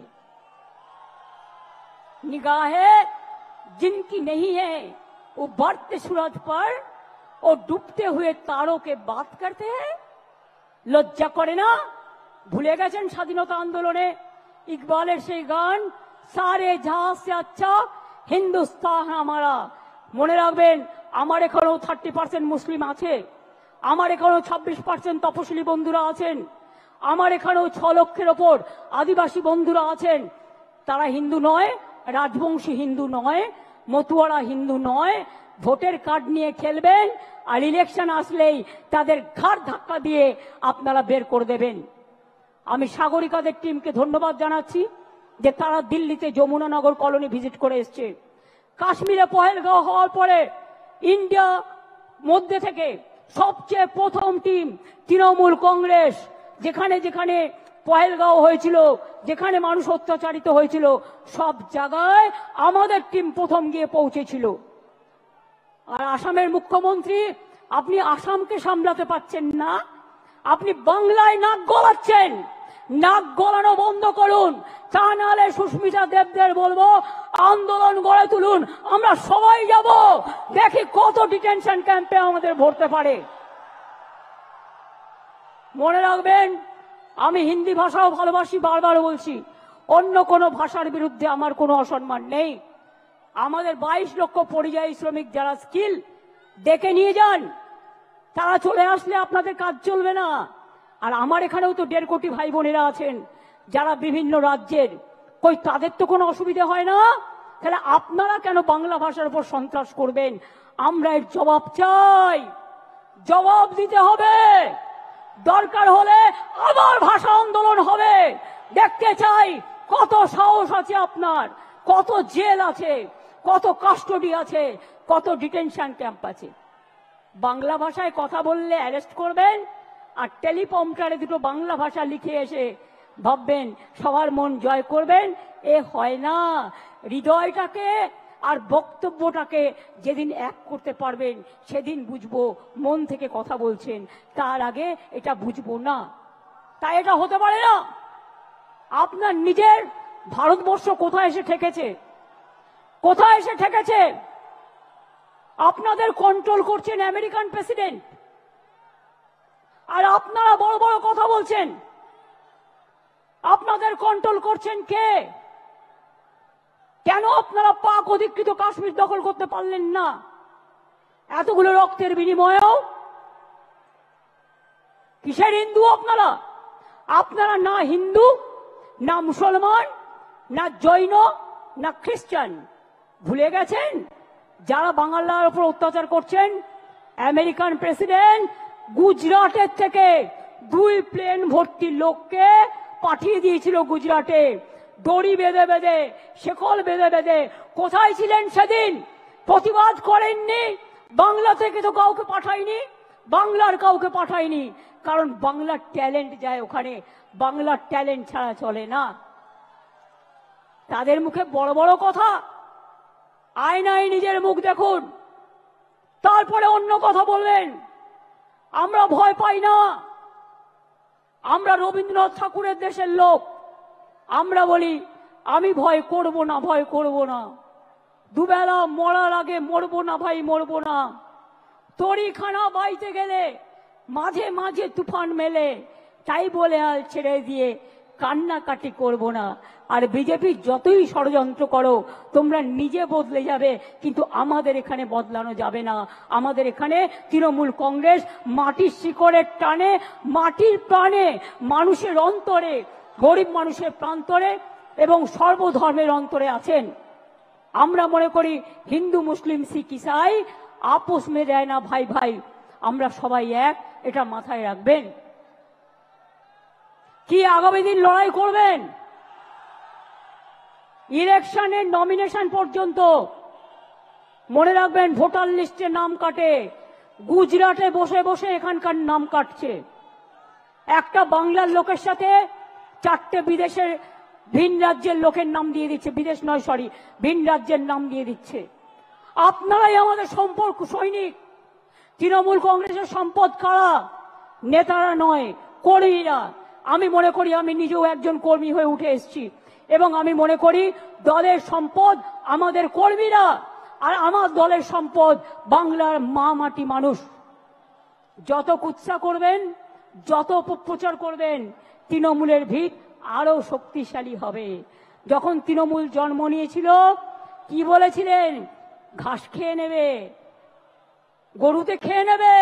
निगाहें जिनकी नहीं है वो बढ़ते सूरज पर और डूबते हुए तारों के बात करते हैं। লজ্জা করে না? ভুলে গেছেন স্বাধীনতা আন্দোলনে ইকবালের সেই গান, সারে জাহাজ সে আচ্ছা হিন্দুস্তান আমারা। মনে রাখবেন, আমার এখানেও 30% মুসলিম আছে, আমার এখানেও 26% তপশিলি বন্ধুরা আছেন, আমার এখানেও 6 লক্ষের ওপর আদিবাসী বন্ধুরা আছেন। তারা হিন্দু নয়, রাজবংশী হিন্দু নয়, মতুয়ারা হিন্দু নয়। ভোটের কার্ড নিয়ে খেলবেন আর ইলেকশন আসলেই তাদের ঘাড় ধাক্কা দিয়ে আপনারা বের করে দেবেন। আমি সাগরিকাদের টিমকে ধন্যবাদ জানাচ্ছি যে তারা দিল্লিতে যমুনানগর কলোনি ভিজিট করে এসছে। কাশ্মীরে পহেলগাঁও হওয়ার পরে ইন্ডিয়া মধ্যে থেকে সবচেয়ে প্রথম টিম তৃণমূল কংগ্রেস। যেখানে যেখানে পহেলগাঁও হয়েছিল, যেখানে মানুষ অত্যাচারিত হয়েছিল, সব জায়গায় আমাদের টিম প্রথম গিয়ে পৌঁছেছিল। আর আসামের মুখ্যমন্ত্রী, আপনি আসামকে সামলাতে পারছেন না, আপনি বাংলায় নাক গলাচ্ছেন। নাক গলানো বন্ধ করুন, তা নাহলে সুস্মিতা দেবদের বলবো আন্দোলন গড়ে তুলুন। আমরা সবাই যাব, দেখি কত ডিটেনশন ক্যাম্পে আমাদের ভরতে পারে। মনে রাখবেন, আমি হিন্দি ভাষাও ভালোবাসি, বারবার বলছি, অন্য কোনো ভাষার বিরুদ্ধে আমার কোনো অসম্মান নেই। আমাদের 22 লক্ষ পরিযায়ী শ্রমিক যারা স্কিল, ডেকে নিয়ে যান। তারা চলে আসলে আপনাদের কাজ চলবে না। আর আমার এখানেও তো 1.5 কোটি ভাই বোনেরা আছেন যারা বিভিন্ন রাজ্যের, কই তাদের তো কোনো অসুবিধা হয় না। তাহলে আপনারা কেন বাংলা ভাষার উপর সন্ত্রাস করবেন? আমরা এর জবাব চাই, জবাব দিতে হবে। দরকার হলে আবার ভাষা আন্দোলন হবে। দেখতে চাই কত সাহস আছে আপনার, কত জেল আছে, কত কাস্টডি আছে, কত ডিটেনশন ক্যাম্প আছে। বাংলা ভাষায় কথা বললে অ্যারেস্ট করবেন, আর টেলিপম্পটারে দুটো বাংলা ভাষা লিখে এসে ভাববেন সবার মন জয় করবেন। এ হয় না। হৃদয়টাকে আর বক্তব্যটাকে যেদিন এক করতে পারবেন সেদিন বুঝবো মন থেকে কথা বলছেন, তার আগে এটা বুঝবো না। তাই এটা হতে পারে না। আপনার নিজের ভারতবর্ষ কোথায় এসে ঠেকেছে, কোথায় এসে ঠেকেছে? আপনাদের কন্ট্রোল করছেন আমেরিকান প্রেসিডেন্ট, আর আপনারা বড় বড় কথা বলছেন। আপনাদের কন্ট্রোল করছেন কে? কেন আপনারা পাক অধিকৃত কাশ্মীর দখল করতে পারলেন না এতগুলো রক্তের বিনিময়েও? কিসের হিন্দু আপনারা? আপনারা না হিন্দু, না মুসলমান, না জৈন, না খ্রিস্টান। ভুলে গেছেন যারা বাংলার উপর অত্যাচার করছেন? আমেরিকান প্রেসিডেন্ট গুজরাটের থেকে 2 প্লেন ভর্তি লোককে পাঠিয়ে দিয়েছিল গুজরাটে, দড়ি বেঁধে বেঁধে, শেকল বেঁধে বেঁধে। কোথায় ছিলেন সেদিন? প্রতিবাদ করেননি। বাংলা থেকে তো কাউকে পাঠায়নি, বাংলার কাউকে পাঠায়নি, কারণ বাংলার ট্যালেন্ট যায় ওখানে। বাংলার ট্যালেন্ট ছাড়া চলে না। তাদের মুখে বড় বড় কথা, আয়নায় নিজের মুখ দেখুন। তারপরে অন্য কথা বলবেন। আমরা ভয় পাই না, আমরা রবীন্দ্রনাথ ঠাকুরের দেশের লোক। আমরা বলি আমি ভয় করব না, ভয় করব না, দুবেলা মরার আগে মরবো না ভাই, মরবো না। তরিখানা বাইতে গেলে মাঝে মাঝে তুফান মেলে, তাই বলে হাল ছেড়ে দিয়ে কান্নাকাটি করব না। আর বিজেপি যতই ষড়যন্ত্র করো তোমরা নিজে বদলে যাবে, কিন্তু আমাদের এখানে বদলানো যাবে না। আমাদের এখানে তৃণমূল কংগ্রেস মাটির শিকড়ের টানে, মাটির প্রাণে, মানুষের অন্তরে, গরিব মানুষের প্রান্তরে এবং সর্বধর্মের অন্তরে আছেন। আমরা মনে করি হিন্দু মুসলিম শিখ ইসাই আপোষ মে দেয় না ভাই ভাই, আমরা সবাই এক, এটা মাথায় রাখবেন। কি আগামী দিন লড়াই করবেন? ইলেকশনের নমিনেশন পর্যন্ত মনে রাখবেন, ভোটার লিস্টে নাম কাটে, গুজরাটে বসে বসে এখানকার নাম কাটছে। একটা বাংলার লোকের সাথে 4টে বিদেশের ভিন রাজ্যের লোকের নাম দিয়ে দিচ্ছে, বিদেশ নয় সরি, ভিন রাজ্যের নাম দিয়ে দিচ্ছে। আপনারাই আমাদের সম্পর্ক সৈনিক। তৃণমূল কংগ্রেসের সম্পদ কারা? নেতারা নয়, কর্মীরা। আমি মনে করি, আমি নিজেও একজন কর্মী হয়ে উঠে এসেছি, এবং আমি মনে করি দলের সম্পদ আমাদের কর্মীরা, আর আমার দলের সম্পদ বাংলার মা মাটি মানুষ। যত কুৎসা করবেন, যত অপপ্রচার করবেন, তৃণমূলের ভিত আরো শক্তিশালী হবে। যখন তৃণমূল জন্ম নিয়েছিল কি বলেছিলেন? ঘাস খেয়ে নেবে, গরুতে খেয়ে নেবে।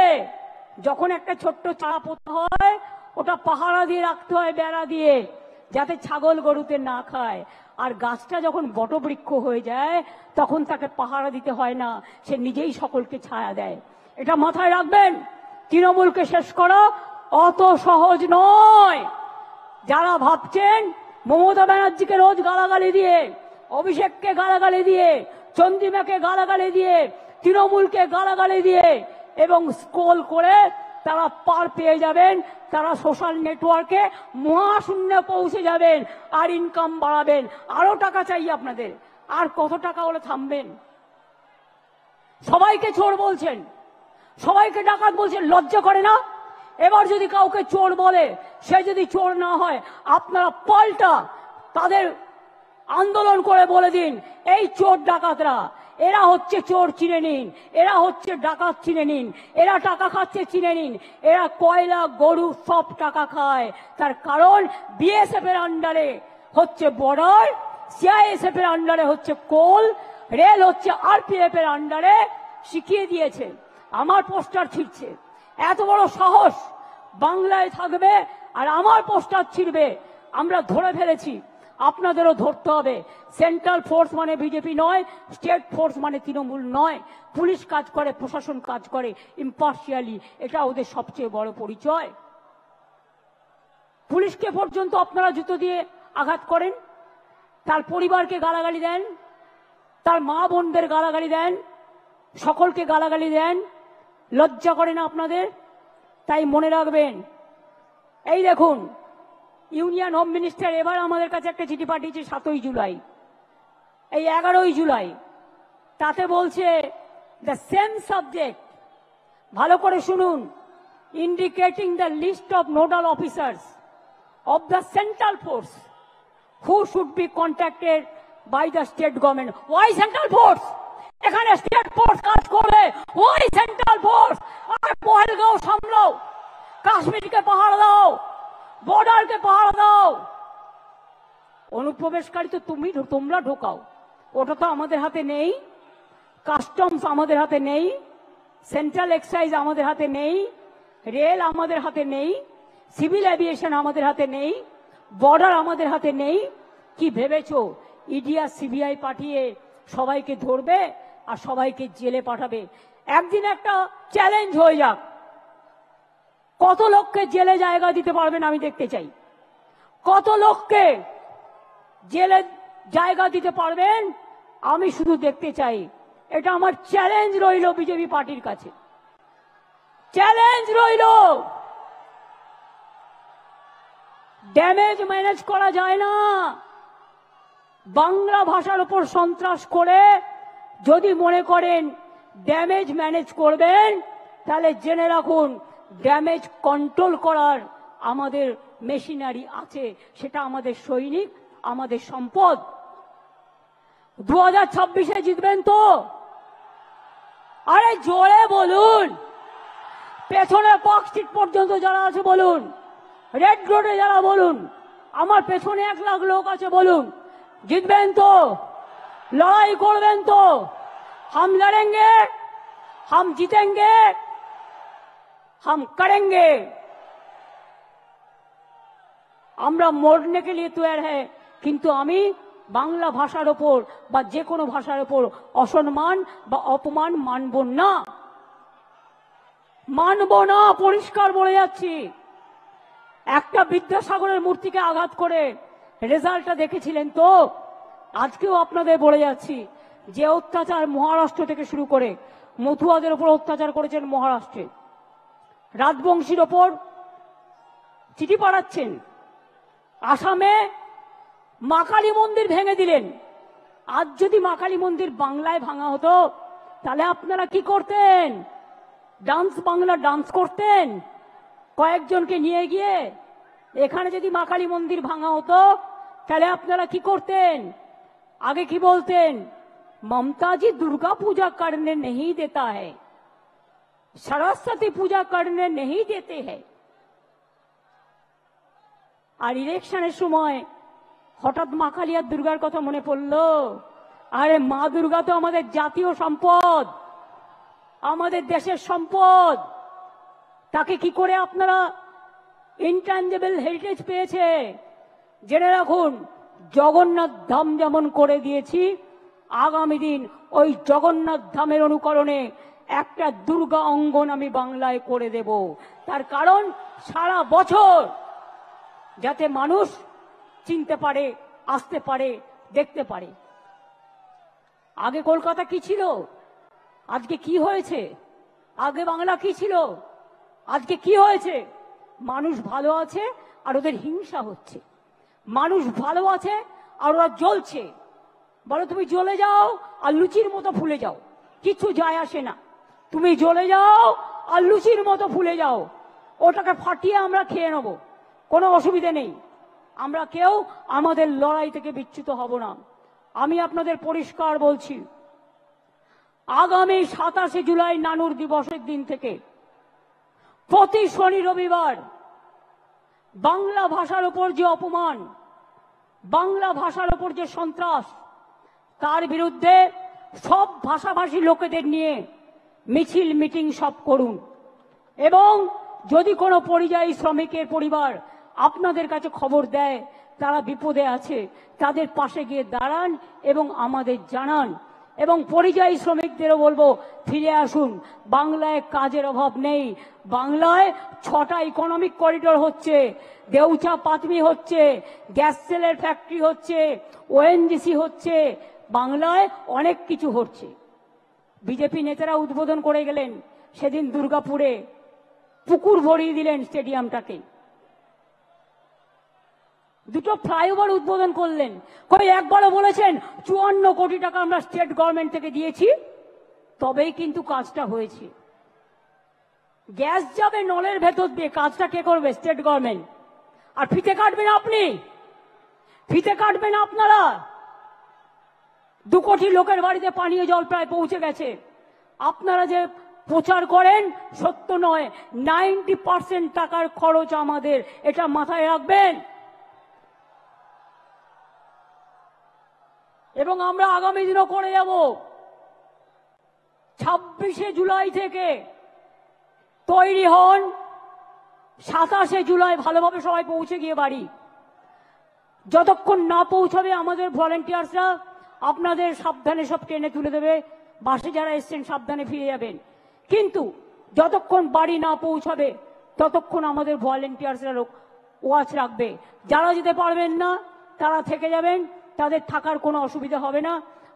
যখন একটা ছোট্ট চারা পোতা হয় ওটা পাহারা দিয়ে রাখতে হয়, বেড়া দিয়ে, যাতে ছাগল গরুতে না খায়। আর গাছটা যখন বটবৃক্ষ হয়ে যায় তখন তাকে পাহারা দিতে হয় না, সে নিজেই সকলকে ছায়া দেয়। এটা মাথায় রাখবেন। তৃণমূলকে শেষ করা অত সহজ নয়। যারা ভাবছেন মমতা ব্যানার্জিকে রোজ গালাগালি দিয়ে, অভিষেককে গালাগালি দিয়ে, চন্দ্রিমাকে গালাগালি দিয়ে, তৃণমূলকে গালাগালি দিয়ে এবং স্ক্রোল করে তারা পার পেয়ে যাবেন, তারা সোশ্যাল নেটওয়ার্কে মহাশূন্যে পৌঁছে যাবেন আর ইনকাম বাড়াবেন। আরো টাকা চাই আপনাদের, আর কত টাকা হলে থামবেন? সবাইকে চোর বলছেন, সবাইকে ডাকাত বলছেন, লজ্জা করে না? এবার যদি কাউকে চোর বলে, সে যদি চোর না হয়, আপনারা পাল্টা তাদের আন্দোলন করে বলে দিন, এই চোর ডাকাতরা, এরা হচ্ছে চোর, চিনে নিন। এরা হচ্ছে ডাকাত, চিনে নিন। এরা টাকা খাচ্ছে, চিনে নিন। এরা কয়লা, গরু সব টাকা খায়। তার কারণ বিএসএফ এর আন্ডারে হচ্ছে বর্ডার, সিআইএসএফ এর আন্ডারে হচ্ছে কোল, রেল হচ্ছে আরপিএফ এর আন্ডারে। শিখিয়ে দিয়েছে। আমার পোস্টার ছিঁড়ছে, এত বড় সাহস! বাংলায় থাকবে আর আমার পোস্টার ছিঁড়বে। আমরা ধরে ফেলেছি, আপনাদেরও ধরতে হবে। সেন্ট্রাল ফোর্স মানে বিজেপি নয়, স্টেট ফোর্স মানে তৃণমূল নয়। পুলিশ কাজ করে, প্রশাসন কাজ করে ইম্পার্শিয়ালি, এটা ওদের সবচেয়ে বড় পরিচয়। পুলিশকে পর্যন্ত আপনারা জুতো দিয়ে আঘাত করেন, তার পরিবারকে গালাগালি দেন, তার মা বোনদের গালাগালি দেন, সকলকে গালাগালি দেন। লজ্জা করে না আপনাদের? তাই মনে রাখবেন, এই দেখুন, ইউনিয়ন হোম মিনিস্টার এবার আমাদের কাছে একটা চিঠি পাঠিয়েছে 7ই জুলাই, এই 11ই জুলাই। তাতে বলছে দ্য সেম সাবজেক্ট, ভালো করে শুনুন, indicating the list of nodal officers of the central force who should be contacted by the state government. Why central force? এখানে স্টেট ফোর্স কাজ করবে। Why central force? আর পহেলগাঁও সামলাও, কাশ্মীরকে পাহাড় দাও, বর্ডারকে পাহাড় দাও। অনুপ্রবেশকারী তো তোমরা ঢোকাও, ওটা তো আমাদের হাতে নেই। কাস্টমস আমাদের হাতে নেই, সেন্ট্রাল এক্সাইজ আমাদের হাতে নেই, রেল আমাদের হাতে নেই, সিভিল এভিয়েশন আমাদের হাতে নেই, বর্ডার আমাদের হাতে নেই। কি ভেবেছো ইডি আর সিবিআই পাঠিয়ে সবাইকে ধরবে আর সবাইকে জেলে পাঠাবে? একদিন একটা চ্যালেঞ্জ হয়ে যাক, কত লোককে জেলে জায়গা দিতে পারবেন আমি দেখতে চাই। কত লোককে জেলে জায়গা দিতে পারবেন আমি শুধু দেখতে চাই। এটা আমার চ্যালেঞ্জ রইল বিজেপি পার্টির কাছে, চ্যালেঞ্জ রইল। ড্যামেজ ম্যানেজ করা যায় না। বাংলা ভাষার উপর সন্ত্রাস করে যদি মনে করেন ড্যামেজ ম্যানেজ করবেন, তাহলে জেনে রাখুন ড্যামেজ কন্ট্রোল করার আমাদের মেশিনারি আছে, সেটা আমাদের সৈনিক, আমাদের সম্পদ। 2026-এ জিতবেন তো? আরে জোরে বলুন। পেছনে পার্ক স্ট্রিট পর্যন্ত যারা আছে বলুন, রেড রোডে যারা বলুন, আমার পেছনে 1 লাখ লোক আছে বলুন, জিতবেন তো? লড়াই করবেন তো? हम लड़ेंगे, हम जीतेंगे, हम करेंगे। আমরা মরने के लिए तैयार है, কিন্তু আমি বাংলা ভাষার উপর বা যে কোনো ভাষার উপর অসম্মান বা অপমান মানব না, মানব না, পরিষ্কার বলে যাচ্ছি। একটা বিদ্যাসাগরের মূর্তিকে আঘাত করে রেজাল্টটা দেখেছিলেন তো? আজকেও আপনাদের বলে যাচ্ছি, যে অত্যাচার মহারাষ্ট্র থেকে শুরু করে মথুয়াদের উপর অত্যাচার করেছেন মহারাষ্ট্রে, রাজবংশীর ওপর চিঠি পাঠাচ্ছেন, আসামে মা কালী মন্দির ভেঙে দিলেন। আজ যদি মা কালী মন্দির বাংলায় ভাঙা হতো তাহলে আপনারা কি করতেন? ডান্স বাংলা ডান্স করতেন কয়েকজনকে নিয়ে গিয়ে। এখানে যদি মা কালী মন্দির ভাঙা হতো তাহলে আপনারা কি করতেন? আগে কি বলতেন? ममता जी दुर्गा पूजा करने नहीं देता है, सरस्वती पूजा करने नहीं देते हैं। আর ইলেকশনের সময় হঠাৎ মা কালী আর দুর্গার কথা মনে পড়লো। আরে মা দুর্গা তো আমাদের জাতীয় সম্পদ, আমাদের দেশের সম্পদ। তাকে কি করে আপনারা ইনট্যাঞ্জেবল হেরিটেজ পেয়েছে? জেনে রাখুন, জগন্নাথ ধাম যেমন করে দিয়েছি, আগামী দিন ওই জগন্নাথ ধামের অনুকরণে একটা দুর্গা অঙ্গন আমি বাংলায় করে দেব। তার কারণ সারা বছর যাতে মানুষ চিনতে পারে, আসতে পারে, দেখতে পারে। আগে কলকাতা কি ছিল, আজকে কি হয়েছে? আগে বাংলা কি ছিল, আজকে কি হয়েছে? মানুষ ভালো আছে আর ওদের হিংসা হচ্ছে, মানুষ ভালো আছে আর ওরা জ্বলছে। বলো তুমি জ্বলে যাও আর লুচির মতো ফুলে যাও, কিছু যায় আসে না। তুমি জ্বলে যাও আর লুচির মতো ফুলে যাও, ওটাকে ফাটিয়ে আমরা খেয়ে নেব, কোনো অসুবিধা নেই। আমরা কেউ আমাদের লড়াই থেকে বিচ্যুত হব না। আমি আপনাদের পরিষ্কার বলছি, আগামী 27শে জুলাই নানুর দিবসের দিন থেকে প্রতি শনি রবিবার বাংলা ভাষার উপর যে অপমান, বাংলা ভাষার উপর যে সন্ত্রাস, তার বিরুদ্ধে সব ভাষাভাষী লোকেদের নিয়ে মিছিল মিটিং সব করুন। এবং যদি কোনো পরিযায়ী শ্রমিকের পরিবার আপনাদের কাছে খবর দেয় তারা বিপদে আছে, তাদের পাশে গিয়ে দাঁড়ান এবং আমাদের জানান। এবং পরিযায়ী শ্রমিকদেরও বলবো ফিরে আসুন, বাংলায় কাজের অভাব নেই। বাংলায় 6টা ইকোনমিক করিডোর হচ্ছে, দেউচা পাতমি হচ্ছে, গ্যাস সেলের ফ্যাক্টরি হচ্ছে, ওএনজিসি হচ্ছে, বাংলায় অনেক কিছু হচ্ছে। বিজেপি নেতারা উদ্বোধন করে গেলেন সেদিন দুর্গাপুরে, পুকুর ভরিয়ে দিলেন স্টেডিয়ামটাকে, 2টো ফ্লাইওভার উদ্বোধন করলেন। কই একবারও বলেছেন 54 কোটি টাকা আমরা স্টেট গভর্নমেন্ট থেকে দিয়েছি, তবেই কিন্তু কাজটা হয়েছে। গ্যাস যাবে নলের ভেতর দিয়ে, কাজটা কে করবে? State government. আর ফিতে কাটবেন আপনি, ফিতে কাটবেন আপনারা। 2 কোটি লোকের বাড়িতে পানীয় জল প্রায় পৌঁছে গেছে। আপনারা যে প্রচার করেন সত্য নয়, 90% টাকার খরচ আমাদের, এটা মাথায় রাখবেন। এবং আমরা আগামী দিনও করে যাব। 26শে জুলাই থেকে তৈরি হন, 27শে জুলাই ভালোভাবে সবাই পৌঁছে গিয়ে বাড়ি। যতক্ষণ না পৌঁছাবে আমাদের ভলেন্টিয়ার্সরা আপনাদের সাবধানে সব ট্রেনে তুলে দেবে, বাসে যারা এসছেন সাবধানে ফিরে যাবেন। কিন্তু যতক্ষণ বাড়ি না পৌঁছাবে ততক্ষণ আমাদের ভলেন্টিয়ার্সরা ওয়াচ রাখবে। যারা যেতে পারবেন না তারা থেকে যাবেন, তাদের থাকার কোনো অসুবিধা হবে না।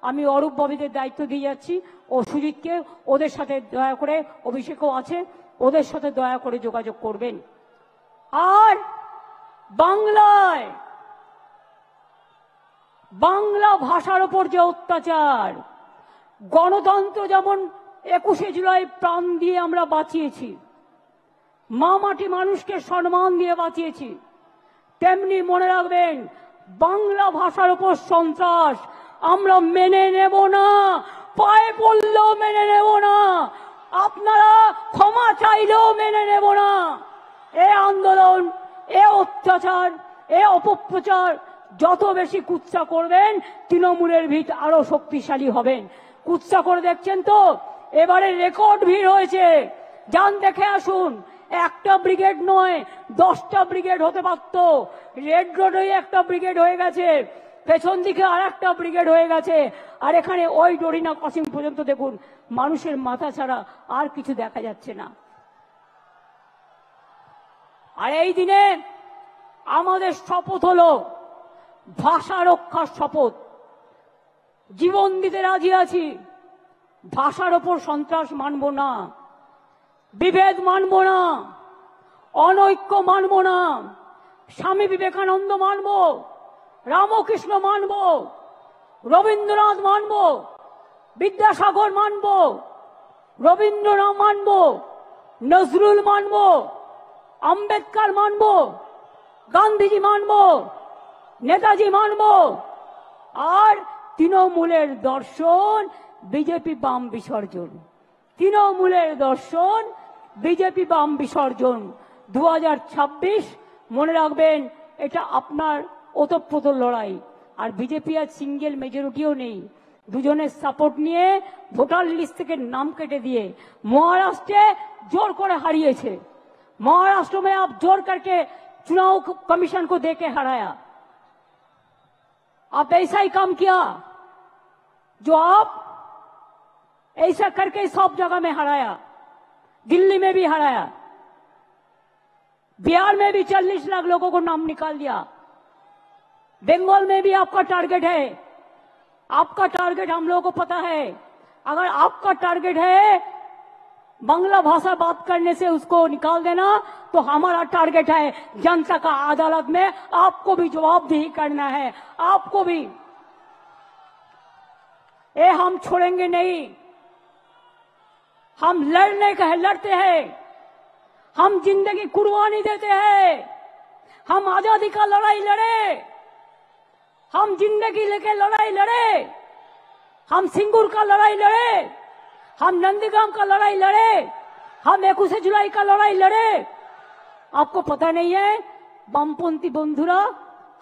আমি অরূপ ববিদের দায়িত্ব দিয়ে যাচ্ছি ও সুজিতকে, ওদের সাথে দয়া করে, অভিষেকও আছে, ওদের সাথে দয়া করে যোগাযোগ করবেন। আর বাংলায় বাংলা ভাষার উপর যে অত্যাচার, গণতন্ত্র যেমন 21শে জুলাই প্রাণ দিয়ে আমরা বাঁচিয়েছি, মা মাটি মানুষকে সম্মান দিয়ে বাঁচিয়েছি, তেমনি মনে রাখবেন বাংলা ভাষার উপর সন্ত্রাস আমরা মেনে নেব না, পায়ে পড়লেও মেনে নেব না, আপনারা ক্ষমা চাইলেও মেনে নেব না। এ আন্দোলন, এ অত্যাচার, এ অপপ্রচার যত বেশি কুৎসা করবেন তৃণমূলের ভিত আরো শক্তিশালী হবেন। কুৎসা করে দেখছেন তো, এবারে রেকর্ড ভিড় হয়েছে, যান দেখে আসুন। একটা ব্রিগেড নয় 10টা ব্রিগেড হতে পারত। রেড রোডে একটা ব্রিগেড হয়ে গেছে, পেছন দিকে আর একটা ব্রিগেড হয়ে গেছে, আর এখানে ওই ডরিনা ক্রসিং পর্যন্ত দেখুন মানুষের মাথা ছাড়া আর কিছু দেখা যাচ্ছে না। আর এই দিনে আমাদের শপথ হলো ভাষা রক্ষার শপথ। জীবন দিতে রাজি আছি, ভাষার ওপর সন্ত্রাস মানব না, বিভেদ মানব না, অনৈক্য মানব না। স্বামী বিবেকানন্দ মানব, রামকৃষ্ণ মানব, রবীন্দ্রনাথ মানব, বিদ্যাসাগর মানব, রবীন্দ্রনাথ মানব, নজরুল মানব, আম্বেদকর মানব, গান্ধীজি মানব, নেতাজি মানব। আর তৃণমূলের দর্শন বিজেপি বাম বিসর্জন, তৃণমূলের দর্শন বিজেপি বাম বিসর্জন। 2026 মনে রাখবেন এটা আপনার ওতপ্রোত লড়াই। আর বিজেপি আর সিঙ্গেল মেজরিটিও নেই, দুজনের সাপোর্ট নিয়ে ভোটার লিস্ট থেকে নাম কেটে দিয়ে महाराष्ट्र जोर করে হারিয়েছে। महाराष्ट्र में आप जोर करके चुनाव कमीशन को देके हराया। आप ऐसा ही काम किया जो आप ऐसा करके सब जगह में हराया, दिल्ली में भी हराया, बिहार में भी 40 लाख लोगों को नाम निकाल दिया, बंगाल में भी आपका टारगेट है। आपका टारगेट हम लोगों को पता है। अगर आपका टारगेट है बांग्ला भाषा बात करने से उसको निकाल देना, तो हमारा टारगेट है जनता का अदालत में आपको भी जवाबदेही करना है, आपको भी। ये हम छोड़ेंगे नहीं, हम लड़ते हैं, हम जिंदगी कुर्बानी देते हैं, हम आजादी का लड़ाई लड़े, हम जिंदगी लेके लड़ाई लड़े, हम सिंगूर का लड़ाई लड़े, हम नंदीग्राम का लड़ाई लड़े, हम 21 जुलाई का लड़ाई लड़े। आपको पता नहीं है বামপন্থী বন্ধুরা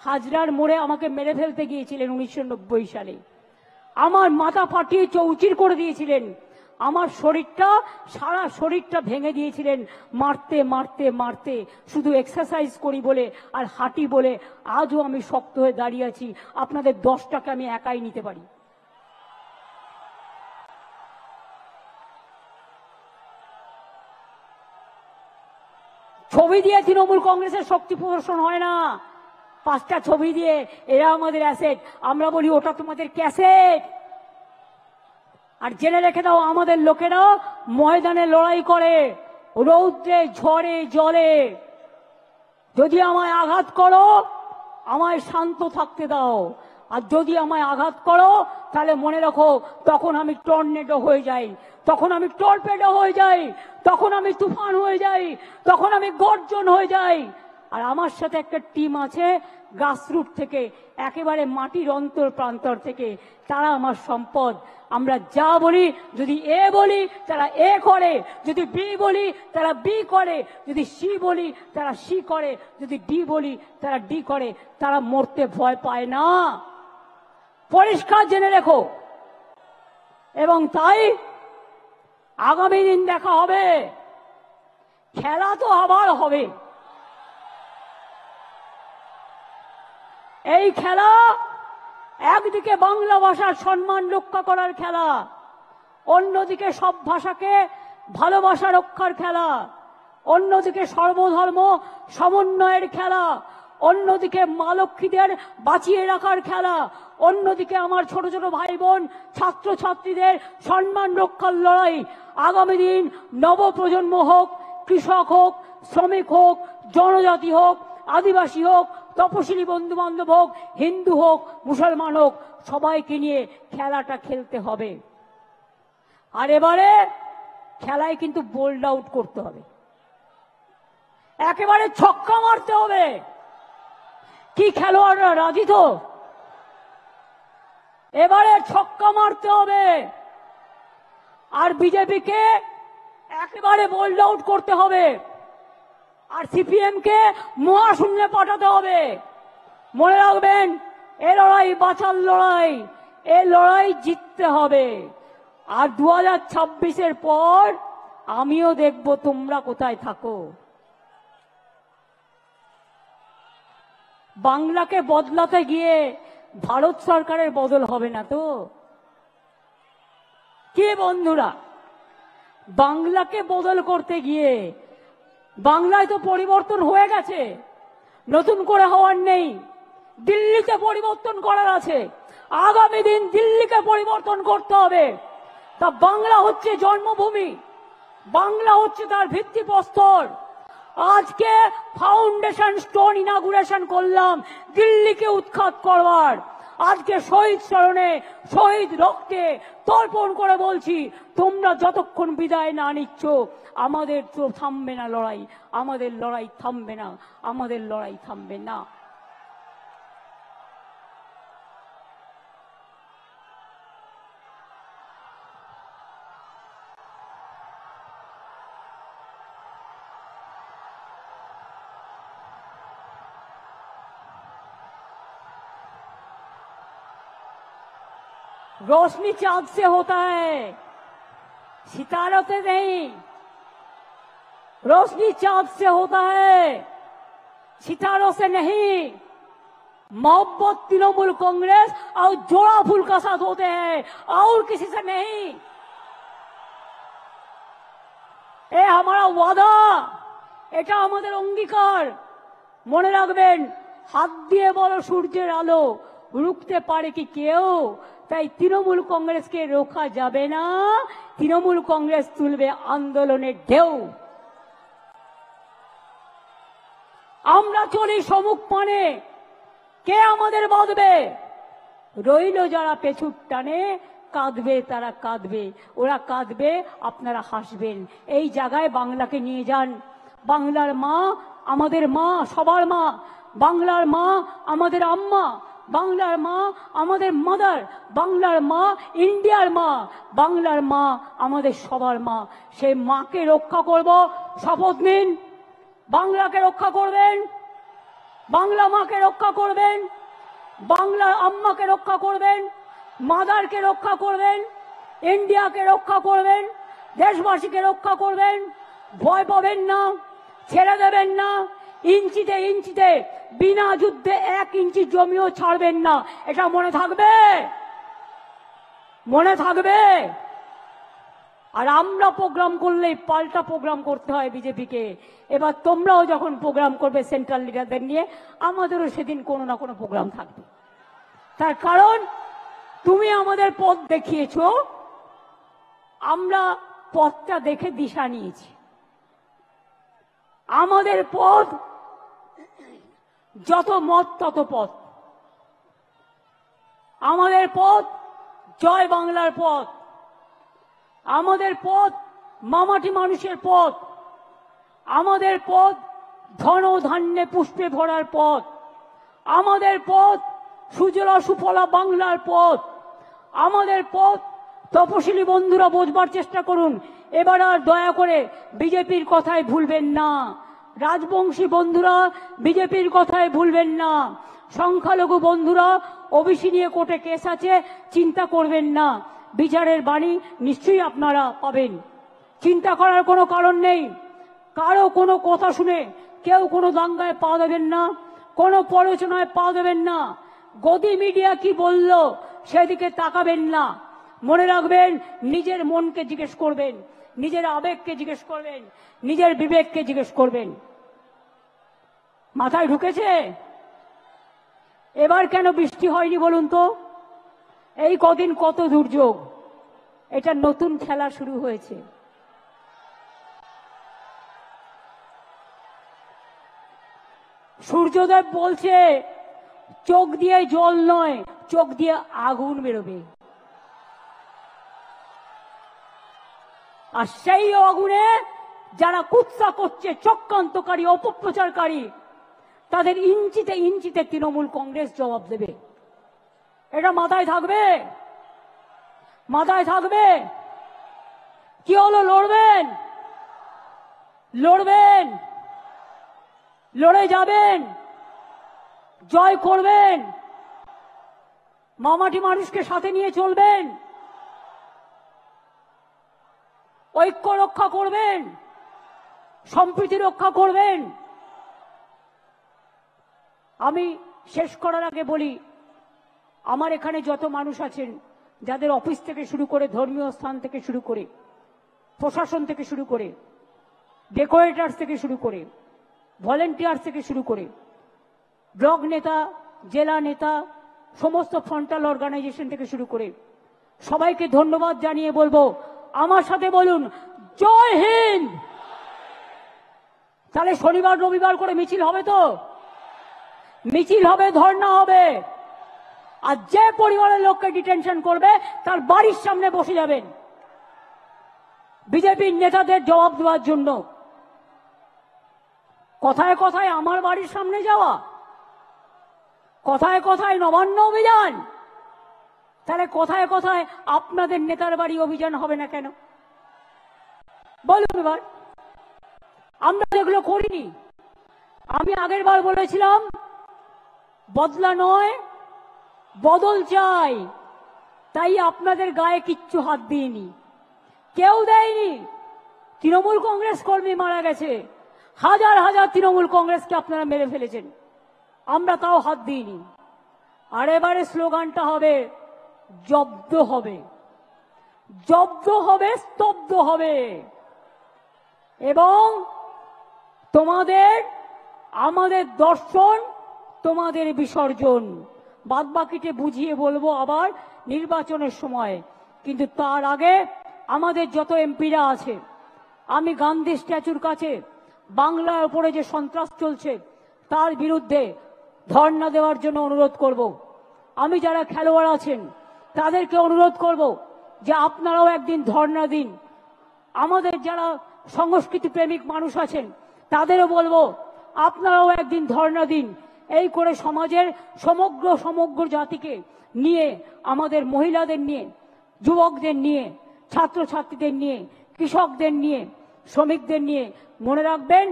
হাজরার মোড়ে আমাকে মেরে ফেলতে গিয়েছিলেন 1990 সালে। আমার মাথা ফাটিয়ে চৌচির করে দিয়েছিলেন, আমার শরীরটা সারা শরীরটা ভেঙে দিয়েছিলেন মারতে মারতে মারতে। শুধু এক্সারসাইজ করি বলে আর হাঁটি বলে আজও আমি শক্ত হয়ে দাঁড়িয়ে আছি। আপনাদের 10টাকে আমি একাই নিতে পারি। ছবি দিয়ে তৃণমূল কংগ্রেসের শক্তি প্রদর্শন হয় না, 5টা ছবি দিয়ে এরা আমাদের অ্যাসেট, আমরা বলি ওটা তোমাদের ক্যাসেট। আর জেনে রেখে দাও আমাদের লোকেরা ময়দানে লড়াই করে, রৌদ্রে ঝড়ে জলে। যদি আমায় আঘাত করো আমায় শান্ত থাকতে দাও, আর যদি আমায় আঘাত করো তাহলে মনে রাখো তখন আমি টর্নেডো হয়ে যাই, তখন আমি টর্পেডো হয়ে যাই, তখন আমি তুফান হয়ে যাই, তখন আমি গর্জন হয়ে যাই। আর আমার সাথে একটা টিম আছে গ্রাসরুট থেকে, একেবারে মাটির অন্তর প্রান্তর থেকে, তারা আমার সম্পদ। আমরা যা বলি, যদি এ বলি তারা এ করে, যদি বি বলি তারা বি করে, যদি সি বলি তারা সি করে, যদি ডি বলি তারা ডি করে। তারা মরতে ভয় পায় না, পরিষ্কার জেনে রেখো। এবং তাই আগামী দিন দেখা হবে, খেলা তো আবার হবে। এই খেলা একদিকে বাংলা ভাষার সম্মান রক্ষা করার খেলা, অন্যদিকে সব ভাষাকে ভালোবাসা রক্ষার খেলা, অন্যদিকে সর্বধর্ম সমন্বয়ের খেলা, অন্যদিকে মা লক্ষ্মীদের বাঁচিয়ে রাখার খেলা, অন্যদিকে আমার ছোট ছোট ভাই বোন ছাত্র ছাত্রীদের সম্মান রক্ষার লড়াই। আগামী দিন নবপ্রজন্ম হোক, কৃষক হোক, শ্রমিক হোক, জনজাতি হোক, আদিবাসী হোক, তপশিলি বন্ধু বান্ধব হোক, হিন্দু হোক, মুসলমান হোক, সবাইকে নিয়ে খেলাটা খেলতে হবে। আর এবারে খেলায় কিন্তু বোল্ড আউট করতে হবে, একেবারে ছক্কা মারতে হবে। কি খেলোয়াড়রা রাজি তো? এবারে ছক্কা মারতে হবে আর বিজেপিকে একেবারে বোল্ড আউট করতে হবে আর সিপিএম কে মহাশূন্যে পাঠাতে হবে। মনে রাখবেন, এ লড়াই বাঁচার লড়াই, এ লড়াই জিততে হবে। আর 2026-এর পর আমিও দেখব তোমরা কোথায় থাকো। বাংলাকে বদলাতে গিয়ে ভারত সরকারের বদল হবে না তো? কি বন্ধুরা, বাংলাকে বদল করতে গিয়ে, বাংলায় তো পরিবর্তন হয়ে গেছে, নতুন করে হওয়ার নেই। দিল্লিতে পরিবর্তন করার আছে, আগামী দিন দিল্লিকে পরিবর্তন করতে হবে। তা বাংলা হচ্ছে জন্মভূমি, বাংলা হচ্ছে তার ভিত্তিপ্রস্তর। আজকে ফাউন্ডেশন স্টোন ইনাগুরেশন করলাম দিল্লিকে উৎখাত করবার। আজকে শহীদ স্মরণে, শহীদ রক্তে তর্পণ করে বলছি, তোমরা যতক্ষণ বিদায় না নিচ্ছ আমাদের তো থামবে না লড়াই, আমাদের লড়াই থামবে না, আমাদের লড়াই থামবে না। रोशनी चांद से होता है, सितारों से नहीं। रोशनी चांद से होता है, सितारों से नहीं। मोहब्बत तृणमूल कांग्रेस और जोड़ा फूल का साथ होते हैं और किसी से नहीं। ये हमारा वादा, এটা আমাদের অঙ্গীকার। মনে রাখবেন, হাত দিয়ে বলো সূর্যের আলো রুখতে পারে কি কেউ? তাই তৃণমূল কংগ্রেসকে রোখা যাবে না, তৃণমূল কংগ্রেস তুলবে আন্দোলনের ঢেউ। আমরা চলি সমুখ পানে, কে আমাদের বাঁধবে? রইল যারা পেছুর টানে, কাঁদবে তারা কাঁদবে, ওরা কাঁদবে আপনারা হাসবেন। এই জায়গায় বাংলাকে নিয়ে যান। বাংলার মা আমাদের মা, সবার মা। বাংলার মা আমাদের আম্মা, বাংলার মা আমাদের মাদার, বাংলার মা ইন্ডিয়ার মা, বাংলার মা আমাদের সবার মা। সেই মাকে রক্ষা করব, শপথ নিন। বাংলাকে রক্ষা করবেন, বাংলা মাকে রক্ষা করবেন, বাংলার আম্মাকে রক্ষা করবেন, মাদারকে রক্ষা করবেন, ইন্ডিয়াকে রক্ষা করবেন, দেশবাসীকে রক্ষা করবেন। ভয় পাবেন না, ছেড়ে দেবেন না। ইঞ্চিতে ইঞ্চিতে, বিনা যুদ্ধে 1 ইঞ্চি জমিও ছাড়বেন না। এটা মনে থাকবে, মনে থাকবে। আর আমরা প্রোগ্রাম করলেই পাল্টা প্রোগ্রাম করতে হয় বিজেপিকে। এবার তোমরাও যখন প্রোগ্রাম করবে সেন্ট্রাল লিডারদের নিয়ে, আমাদেরও সেদিন কোনো না কোনো প্রোগ্রাম থাকবে। তার কারণ তুমি আমাদের পথ দেখিয়েছো, আমরা পথটা দেখে দিশা নিয়েছি। আমাদের পথ যত মত তত পথ, আমাদের পথ জয় বাংলার পথ, আমাদের পথ মামাটি মানুষের পথ, আমাদের পথ ধন ধান্যে পুষ্পে ভরার পথ, আমাদের পথ সুজলা সুফলা বাংলার পথ, আমাদের পথ। তপশিলি বন্ধুরা বোঝবার চেষ্টা করুন, এবার আর দয়া করে বিজেপির কথায় ভুলবেন না। রাজবংশী বন্ধুরা বিজেপির কথায় ভুলবেন না। সংখ্যালঘু বন্ধুরা, ওবিসি নিয়ে কোর্টে কেস আছে, চিন্তা করবেন না। বিচারের বাণী নিশ্চয়ই আপনারা পাবেন, চিন্তা করার কোনো কারণ নেই। কারো কোনো কথা শুনে কেউ কোনো দাঙ্গায় পা দেবেন না, কোনো প্ররোচনায় পা দেবেন না। গদি মিডিয়া কি বলল সেদিকে তাকাবেন না। মনে রাখবেন, নিজের মনকে জিজ্ঞেস করবেন, নিজের আবেগকে জিজ্ঞেস করবেন, নিজের বিবেককে জিজ্ঞেস করবেন। মাথায় ঢুকেছে? এবার কেন বৃষ্টি হয়নি বলুন তো? এই কদিন কত দুর্যোগ, এটা নতুন খেলা শুরু হয়েছে। সূর্যদেব বলছে চোখ দিয়ে জল নয়, চোখ দিয়ে আগুন বেরোবে। আর সেই আগুনে যারা কুৎসা করছে, চক্রান্তকারী, অপপ্রচারকারী, তাদের ইঞ্চিতে ইঞ্চিতে তৃণমূল কংগ্রেস জবাব দেবে। এটা মাথায় থাকবে, মাথায় থাকবে। কি হলো? লড়বেন, লড়বেন, লড়ে যাবেন, জয় করবেন, মামাটি মানুষকে সাথে নিয়ে চলবেন, ঐক্য রক্ষা করবেন, সম্প্রীতি রক্ষা করবেন। আমি শেষ করার আগে বলি, আমার এখানে যত মানুষ আছেন, যাদের অফিস থেকে শুরু করে, ধর্মীয় স্থান থেকে শুরু করে, প্রশাসন থেকে শুরু করে, ডেকোরেটার্স থেকে শুরু করে, ভলেন্টিয়ার্স থেকে শুরু করে, ব্লক নেতা, জেলা নেতা, সমস্ত ফ্রন্টাল অর্গানাইজেশন থেকে শুরু করে সবাইকে ধন্যবাদ জানিয়ে বলবো, আমার সাথে বলুন জয় হিন্দ। তাহলে শনিবার রবিবার করে মিছিল হবে তো? মিছিল হবে, ধর্ণা হবে। আর যে পরিবারের লোককে ডিটেনশন করবে তার বাড়ির সামনে বসে যাবেন বিজেপির নেতাদের জবাব দেওয়ার জন্য। কথায় কথায় আমার বাড়ির সামনে যাওয়া, কথায় কথায় নবান্ন অভিযান, তাহলে কথায় কথায় আপনাদের নেতার বাড়ি অভিযান হবে না কেন? বলুন এবার। আমরা যেগুলো করিনি, আমি আগের বার বলেছিলাম বদলা নয় বদল চাই, তাই আপনাদের গায়ে কিচ্ছু হাত দিইনি, কেউ দেয়নি। তৃণমূল কংগ্রেস কর্মী মারা গেছে, হাজার হাজার তৃণমূল কংগ্রেসকে আপনারা মেরে ফেলেছেন, আমরা তাও হাত দিইনি। আর এবারে স্লোগানটা হবে জব্দ হবে, জব্দ হবে, স্তব্ধ হবে। এবং তোমাদের আমাদের দর্শন, তোমাদের বিসর্জন। বাদবাকিতে বুঝিয়ে বলবো আবার নির্বাচনের সময়। কিন্তু তার আগে আমাদের যত এমপিরা আছে, আমি গান্ধী স্ট্যাচুর কাছে বাংলার উপরে যে সন্ত্রাস চলছে তার বিরুদ্ধে ধর্ণা দেওয়ার জন্য অনুরোধ করব। আমি যারা খেলোয়াড় আছেন তাদেরকে অনুরোধ করব যে আপনারাও একদিন ধর্ণা দিন। আমাদের যারা সংস্কৃতি প্রেমিক মানুষ আছেন তাদেরও বলবো আপনারাও একদিন ধর্ণা দিন। এই করে সমাজের সমগ্র জাতিকে নিয়ে, আমাদের মহিলাদের নিয়ে, যুবকদের নিয়ে, ছাত্রছাত্রীদের নিয়ে, কৃষকদের নিয়ে, শ্রমিকদের নিয়ে, মনে রাখবেন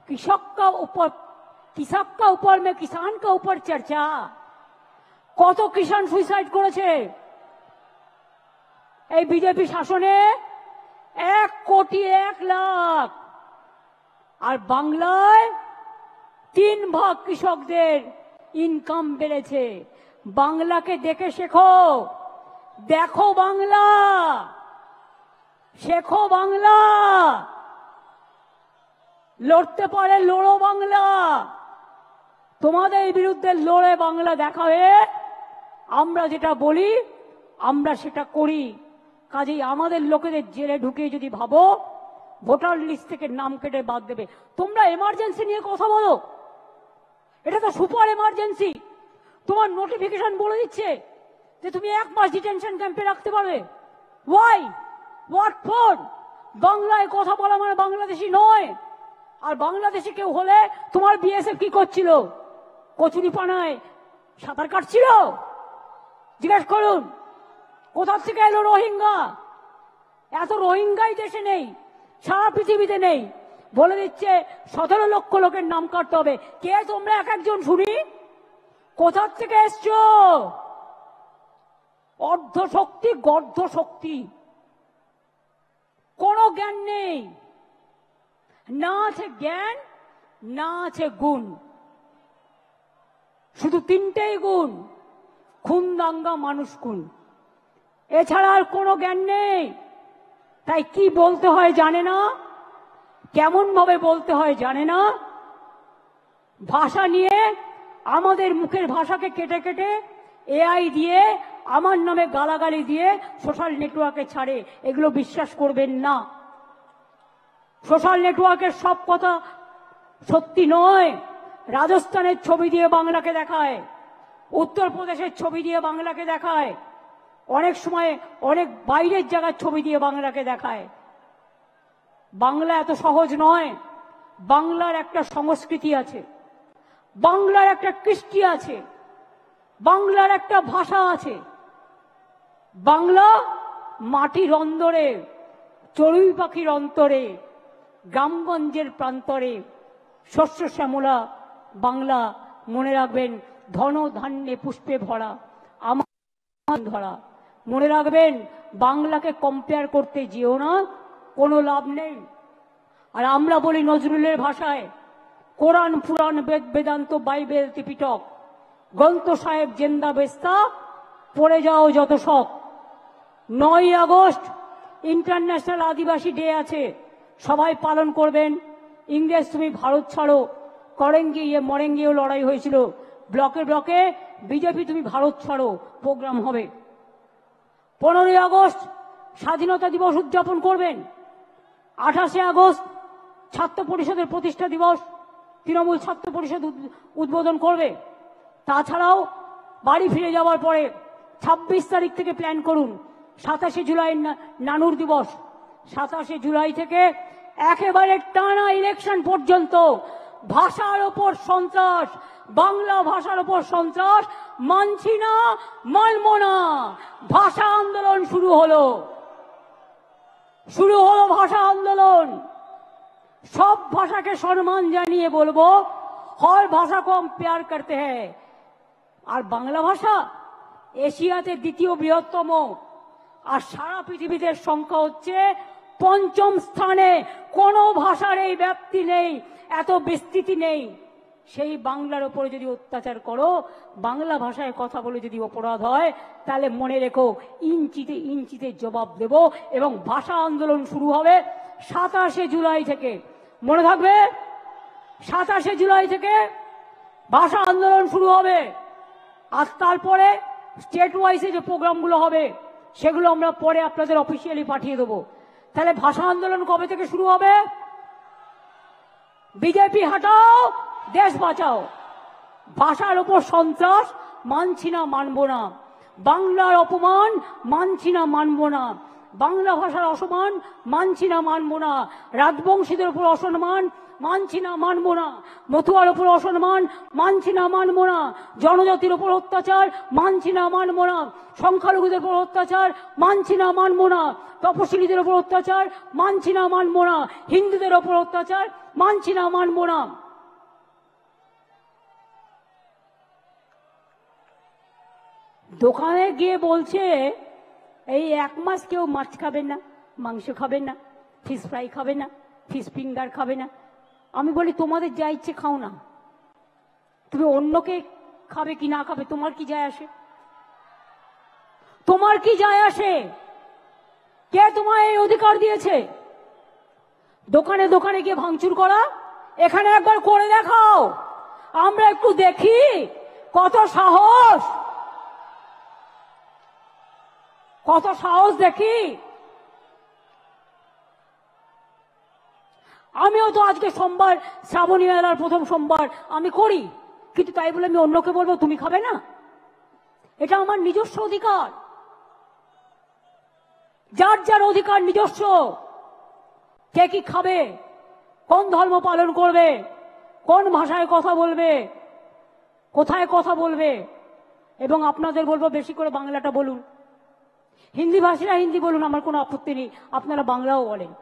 কৃষক কা উপর মে কিষান কা উপর চর্চা। কত কিষান সুইসাইড করেছে এই বিজেপি শাসনে? 1,01,00,000। আর বাংলায় 3 ভাগ কৃষকদের ইনকাম বেড়েছে। বাংলাকে দেখে শেখো, দেখো বাংলা, শেখো বাংলা। লড়তে পারে লড়ো বাংলা। তোমাদের বিরুদ্ধে লড়ে বাংলা দেখাবে। আমরা যেটা বলি আমরা সেটা করি। কাজেই আমাদের লোকেদের জেলে ঢুকিয়ে যদি ভাবো ভোটার লিস্ট থেকে নাম কেটে বাদ দেবে, তোমরা এমার্জেন্সি নিয়ে কথা বলো, এটা তো সুপার এমার্জেন্সি। তোমার নোটিফিকেশন বলে দিচ্ছে যে তুমি 1 মাস ডিটেনশন ক্যাম্পে রাখতে পারবে। ওয়াই? What for? বাংলায় কথা বলা মানে বাংলাদেশি নয়। আর বাংলাদেশি কেউ হলে তোমার বিএসএফ কি করছিল? কচুরিপানায় সাঁতার কাটছিল? জিজ্ঞেস করুন। কোথা থেকে এলো রোহিঙ্গা? এত রোহিঙ্গাই দেশে নেই, সারা পৃথিবীতে নেই। বলে দিচ্ছে 17 লক্ষ লোকের নাম কাটতে হবে। কে তোমরা এক একজন শুনি? কোথা থেকে এসছো? অর্ধ শক্তি, গর্ধ শক্তি, কোনো জ্ঞান নেই। না আছে জ্ঞান, না আছে গুণ। শুধু 3টেই গুণ: খুন, দাঙ্গা, মানুষ খুন। এছাড়া আর কোনো জ্ঞান নেই। তাই কি বলতে হয় জানে না, কেমন ভাবে বলতে হয় জানে না। ভাষা নিয়ে আমাদের মুখের ভাষাকে কেটে কেটে এআই দিয়ে আমার নামে গালাগালি দিয়ে সোশ্যাল নেটওয়ার্কে ছাড়ে। এগুলো বিশ্বাস করবেন না। সোশ্যাল নেটওয়ার্কের সব কথা সত্যি নয়। রাজস্থানের ছবি দিয়ে বাংলাকে দেখায়, উত্তরপ্রদেশের ছবি দিয়ে বাংলাকে দেখায়, অনেক সময় অনেক বাইরের জায়গার ছবি দিয়ে বাংলাকে দেখায়। বাংলা এত সহজ নয়। বাংলার একটা সংস্কৃতি আছে, বাংলার একটা কৃষ্টি আছে, বাংলার একটা ভাষা আছে। বাংলা মাটির অন্দরে, চড়ুই পাখির অন্তরে, গ্রামগঞ্জের প্রান্তরে শস্য শ্যামলা বাংলা। মনে রাখবেন, ধন ধান্যে পুষ্পে ভরা আমার ধরা। মনে রাখবেন, বাংলাকে কম্পেয়ার করতে যেও না, কোনো লাভ নেই। আর আমরা বলি নজরুলের ভাষায়, কোরআন পুরাণ বেদ বেদান্ত বাইবেল ত্রিপিটক গ্রন্থ সাহেব জেন্দা বেস্তা, পড়ে যাও যত শখ। 9ই আগস্ট ইন্টারন্যাশনাল আদিবাসী ডে আছে, সবাই পালন করবেন। ইংরেজ তুমি ভারত ছাড়ো করেঙ্গে ইয়ে মরেঙ্গেও লড়াই হয়েছিল, ব্লকে ব্লকে বিজেপি তুমি ভারত ছাড়ো প্রোগ্রাম হবে। 15ই আগস্ট স্বাধীনতা দিবস উদযাপন করবেন। 28শে আগস্ট ছাত্র পরিষদের প্রতিষ্ঠা দিবস, তৃণমূল ছাত্র পরিষদ উদ্বোধন করবে। তাছাড়াও বাড়ি ফিরে যাওয়ার পরে 26 তারিখ থেকে প্ল্যান করুন 27শে জুলাই নানুর দিবস। 27শে জুলাই থেকে একেবারে টানা ইলেকশন পর্যন্ত ভাষার ওপর সন্ত্রাস, বাংলা ভাষার ওপর সন্ত্রাস মানছি না, মানব না। ভাষা আন্দোলন শুরু হলো ভাষা আন্দোলন। সব ভাষাকে সম্মান জানিয়ে বলবো, हर भाषा को हम प्यार करते हैं। আর বাংলা ভাষা এশিয়াতে দ্বিতীয় বৃহত্তম, আর সারা পৃথিবীতে সংখ্যা হচ্ছে 5ম স্থানে। কোনো ভাষার এই ব্যাপ্তি নেই, এত বিস্তৃতি নেই। সেই বাংলার উপরে যদি অত্যাচার করো, বাংলা ভাষায় কথা বলে যদি অপরাধ হয়, তাহলে মনে রেখো ইঞ্চিতে ইঞ্চিতে জবাব দেব। এবং ভাষা আন্দোলন শুরু হবে 27শে জুলাই থেকে। মনে থাকবে, 27শে জুলাই থেকে ভাষা আন্দোলন শুরু হবে। আর তারপরে স্টেট ওয়াইজে যে প্রোগ্রামগুলো হবে সেগুলো আমরা পরে আপনাদের অফিসিয়ালি পাঠিয়ে দেবো। তাহলে ভাষা আন্দোলন কবে থেকে শুরু হবে? বিজেপি হাটাও, দেশ বাঁচাও। ভাষার উপর সন্ত্রাস মানছি না, মানব না। বাংলার অপমান মানছি না, মানব না। বাংলা ভাষার অসম্মান মানছি না, মানব না। রাজবংশীদের উপর অসম্মান মানছি না, মানব না। মতুয়ার উপর অসম্মান মানছি না, মানব না। জনজাতির উপর অত্যাচার মানছি না, মানব না। সংখ্যালঘুদের উপর অত্যাচার মানছি না, মানব না। তপশিলীদের উপর অত্যাচার মানছি না, মানব না। হিন্দুদের উপর অত্যাচার মানছি না, মানব না। দোকানে গিয়ে বলছে এই 1 মাস কেউ মাছ খাবেন না, মাংস খাবেন না, ফিশ ফ্রাই খাবে না, ফিশ ফিঙ্গার খাবে না। আমি বলি তোমাদের যা ইচ্ছে খাও না, তুমি অন্যকে খাবে কি না খাবে তোমার কি যায় আসে? তোমার কি যায় আসে? কে তোমায় এই অধিকার দিয়েছে দোকানে দোকানে গিয়ে ভাঙচুর করা? এখানে একবার করে দেখাও, আমরা একটু দেখি কত সাহস, কত সাহস দেখি। আমিও তো আজকে সোমবার, শ্রাবণী মেলার প্রথম সোমবার আমি করি, কিন্তু তাই বলে আমি অন্যকে বলবো তুমি খাবে না? এটা আমার নিজস্ব অধিকার, যার যার অধিকার নিজস্ব। কে কি খাবে, কোন ধর্ম পালন করবে, কোন ভাষায় কথা বলবে, কোথায় কথা বলবে। এবং আপনাদের বলবো বেশি করে বাংলাটা বলুন। হিন্দি ভাষীরা হিন্দি বলুন, আমার কোনো আপত্তি নেই, আপনারা বাংলাও বলেন।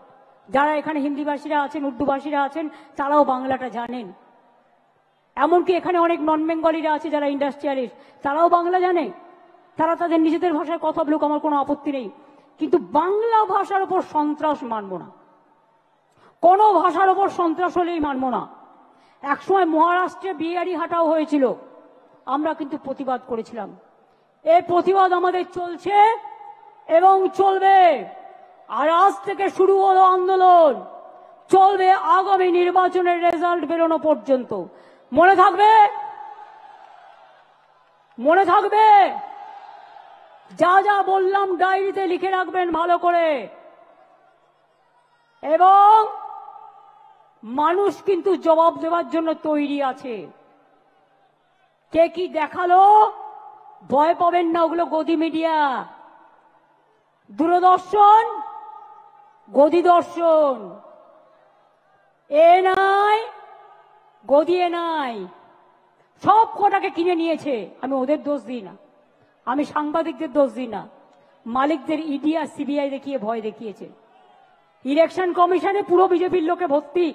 যারা এখানে হিন্দি ভাষীরা আছেন, উর্দু ভাষীরা আছেন, তারাও বাংলাটা জানেন। এমনকি এখানে অনেক নন বেঙ্গলিরা আছে যারা ইন্ডাস্ট্রিয়ালিস্ট, তারাও বাংলা জানে। তারা তাদের নিজেদের ভাষায় কথা বলুক, আমার কোনো আপত্তি নেই। কিন্তু বাংলা ভাষার উপর সন্ত্রাস মানব না, কোনো ভাষার উপর সন্ত্রাস হলেই মানব না। একসময় মহারাষ্ট্রে বিহারি হাটাও হয়েছিল, আমরা কিন্তু প্রতিবাদ করেছিলাম। এই প্রতিবাদ আমাদের চলছে এবং চলবে। আর আজ থেকে শুরু হলো আন্দোলন, চলবে আগামী নির্বাচনের রেজাল্ট বেরোনো পর্যন্ত। মনে থাকবে, মনে থাকবে, যা যা বললাম ডায়েরিতে লিখে রাখবেন ভালো করে। এবং মানুষ কিন্তু জবাব দেওয়ার জন্য তৈরি আছে। কে কি দেখালো ভয় পাবেন না, ওগুলো গদি মিডিয়া, দূরদর্শন, গদি দর্শন। এ নাই গদিয়ে নাই, সব কটাকে কিনে নিয়েছে। আমি ওদের দোষ দিই না, আমি সাংবাদিকদের দোষ দিই না, মালিকদের ইডি আর সিবিআই দেখিয়ে ভয় দেখিয়েছে। ইলেকশন কমিশনে পুরো বিজেপির লোকে ভর্তি।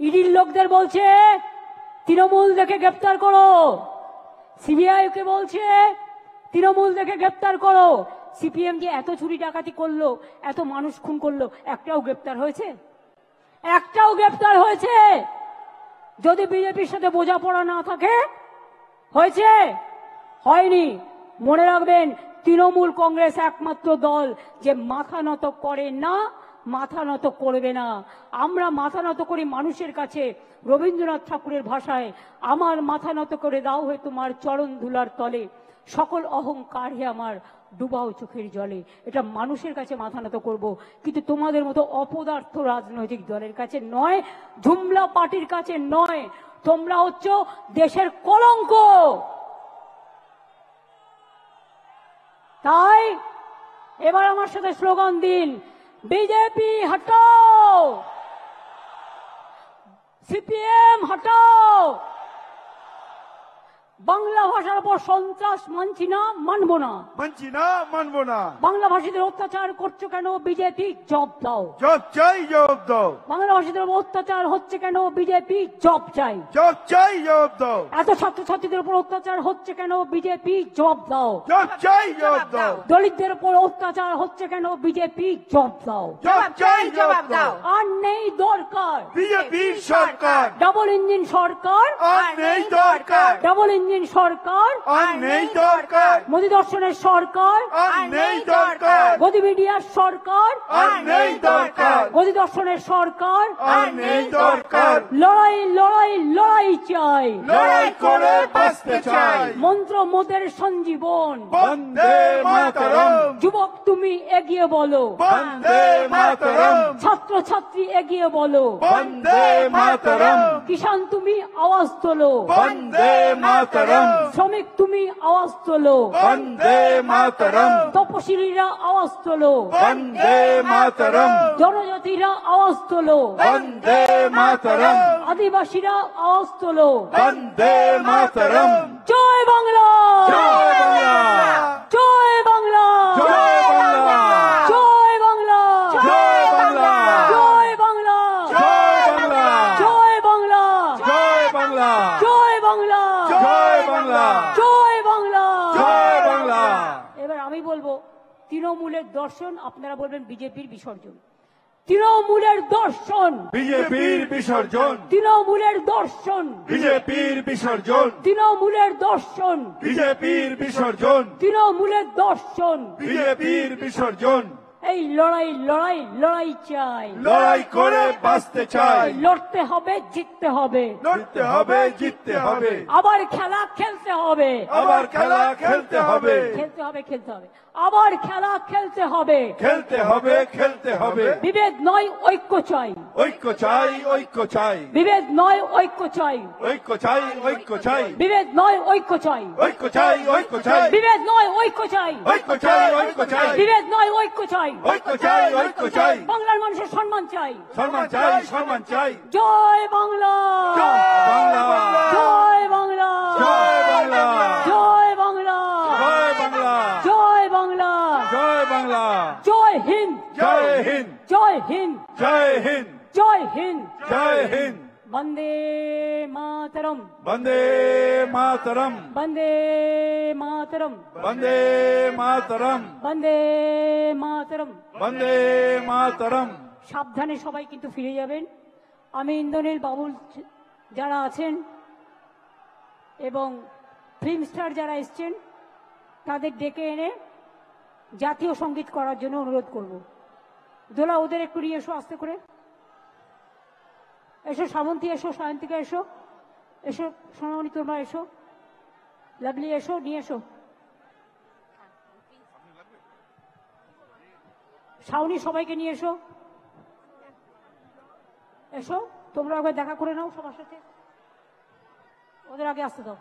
ইডির লোকদের বলছে তৃণমূল দেখে গ্রেপ্তার করো, সিবিআই কে বলছে তৃণমূল দেখে গ্রেপ্তার করো। সিপিএম যে এত চুরি ডাকাতি করলো, এত মানুষ খুন করলো, একটাও গ্রেপ্তার হয়েছে? একটাও গ্রেপ্তার হয়েছে? যদি বিজেপির সাথে বোঝাপড়া না থাকে, হয়েছে? হয়নি। মনে রাখবেন, তৃণমূল কংগ্রেস একমাত্র দল যে মাথা নত করে না, মাথা নত করবে না। আমরা মাথা নত করি মানুষের কাছে। রবীন্দ্রনাথ ঠাকুরের ভাষায়, আমার মাথা নত করে দাও হে তোমার চরণ ধুলার তলে, সকল অহংকার হে আমার ডুবাও চোখের জলে। এটা মানুষের কাছে মাথা নত করব, কিন্তু তোমাদের মতো অপদার্থ রাজনৈতিক দলের কাছে নয়, ঝুমলা পার্টির কাছে নয়। তোমরা হচ্ছ দেশের কলঙ্ক। তাই এবার আমার সাথে স্লোগান দিন, বিজেপি হটাও, সিপিএম হটাও। বাংলা ভাষার উপর সন্ত্রাস মানছি না, মানবো না, মানছি না, মানবো না। বাংলা ভাষীদের অত্যাচার করছো কেন? বিজেপি জব দাও, জব চাই, জব দাও। বাংলা ভাষীদের উপর অত্যাচার হচ্ছে কেন? বিজেপি জব চাই, জব চাই, জব দাও। এত ছাত্রছাত্রীদের উপর অত্যাচার হচ্ছে কেন? বিজেপি জব দাও, জব চাই, জব দাও। দলিতদের উপর অত্যাচার হচ্ছে কেন? বিজেপি জব দাও, জব চাই, জব দাও। আর নেই দরকার বিজেপির সরকার, ডাবল ইঞ্জিন সরকার, আর নেই দরকার। ডাবল ইঞ্জিন সরকার, আর নেই দরকার। মোদী দর্শনের সরকার, আর নেই দরকার। গদি মিডিয়ার সরকার, আর নেই দরকার। গদি দর্শনের সরকার, আর নেই দরকার। লড়াই লড়াই লড়াই চাই, লড়াই করে বাঁচতে চাই। মন্ত্র মোদের সঞ্জীবন, বন্দে মাতরম, যুবক তুমি এগিয়ে বলো, বন্দে মাতরম, ছাত্র ছাত্রী এগিয়ে বলো, বন্দে মাতরম, কিষান তুমি আওয়াজ তোলো, বন্দে মাতরম, শ্রমিক তুমি আওয়াজ তোলো, বন্দে মাতরম, তপশিলীরা আওয়াজ তোলো, বন্দে মাতরম, জনজাতিরা আওয়াজ তোলো, বন্দে মাতরম, আদিবাসীরা আওয়াজ তোলো, বন্দে মাতরম। জয় বাংলা, জয় বাংলা, জয় বাংলা, জয় বাংলা, জয় বাংলা, জয় বাংলা, জয় বাংলা, জয় বাংলা, জয় বাংলা, জয় বাংলা, জয় বাংলা, জয় বাংলা, জয় বাংলা, জয় বাংলা। এবার আমি বলবো তৃণমূলের দর্শন, আপনারা বলবেন বিজেপির বিসর্জন। তৃণমূলের দর্শন, বিজেপির বিসর্জন, তৃণমূলের দর্শন, বিজেপির বিসর্জন, তৃণমূলের দর্শন, বিজেপির বিসর্জন, তৃণমূলের দর্শন। বিজেপির বিসর্জন। এই লড়াই লড়াই লড়াই চাই, লড়াই করে বাঁচতে চাই। লড়তে হবে, জিততে হবে, লড়তে হবে, জিততে হবে, আবার খেলা খেলতে হবে, আবার খেলা খেলতে হবে, খেলতে হবে, খেলতে হবে, আবার খেলা খেলতে হবে। খেলতে হবে, খেলতে হবে। বিভেদ নয় ঐক্য চাই, ঐক্য চাই, ঐক্য চাই, বিভেদ নয় ঐক্য চাই, ঐক্য চাই, ঐক্য চাই, বিভেদ নয় ঐক্য চাই, ঐক্য চাই, ঐক্য চাই, বিভেদ নয় ঐক্য চাই, ঐক্য চাই, ঐক্য চাই, বিভেদ নয় ঐক্য চাই, ঐক্য চাই, ঐক্য চাই, বাংলার মানুষের সম্মান চাই। সম্মান চাই, সম্মান চাই। জয় বাংলা, বাংলা, জয় বাংলা, জয় বাংলা, জয় বাংলা, জয় বাংলা, জয় বাংলা, জয় বাংলা, জয় হিন্দ, জয় হিন্দ, জয় হিন্দ, জয় হিন্দ, জয় হিন্দ। জয় হিন্দ। বন্দে মাতরম, বন্দে মাতরম, বন্দে মাতরম, বন্দে মাতরম, বন্দে মাতরম। বন্দে মাতরম। সাবধানে সবাই কিন্তু ফিরে যাবেন। আমি ইন্দ্রনীল বাবুল যারা আছেন এবং ফিল্ম স্টার যারা এসছেন তাদের ডেকে এনে জাতীয় সঙ্গীত করার জন্য অনুরোধ করব। দোলা ওদের একটু নিয়ে এসো, আস্তে করে এসো। শ্রাবন্তী এসো, সায়ন্তিকা এসো, এসো সোনামণি, তোমরা এসো, লাভলি এসো, নিয়ে এসো। শাওনি সবাইকে নিয়ে এসো, এসো তোমরা একবার দেখা করে নাও সবার সাথে, ওদের আগে আসতে দাও।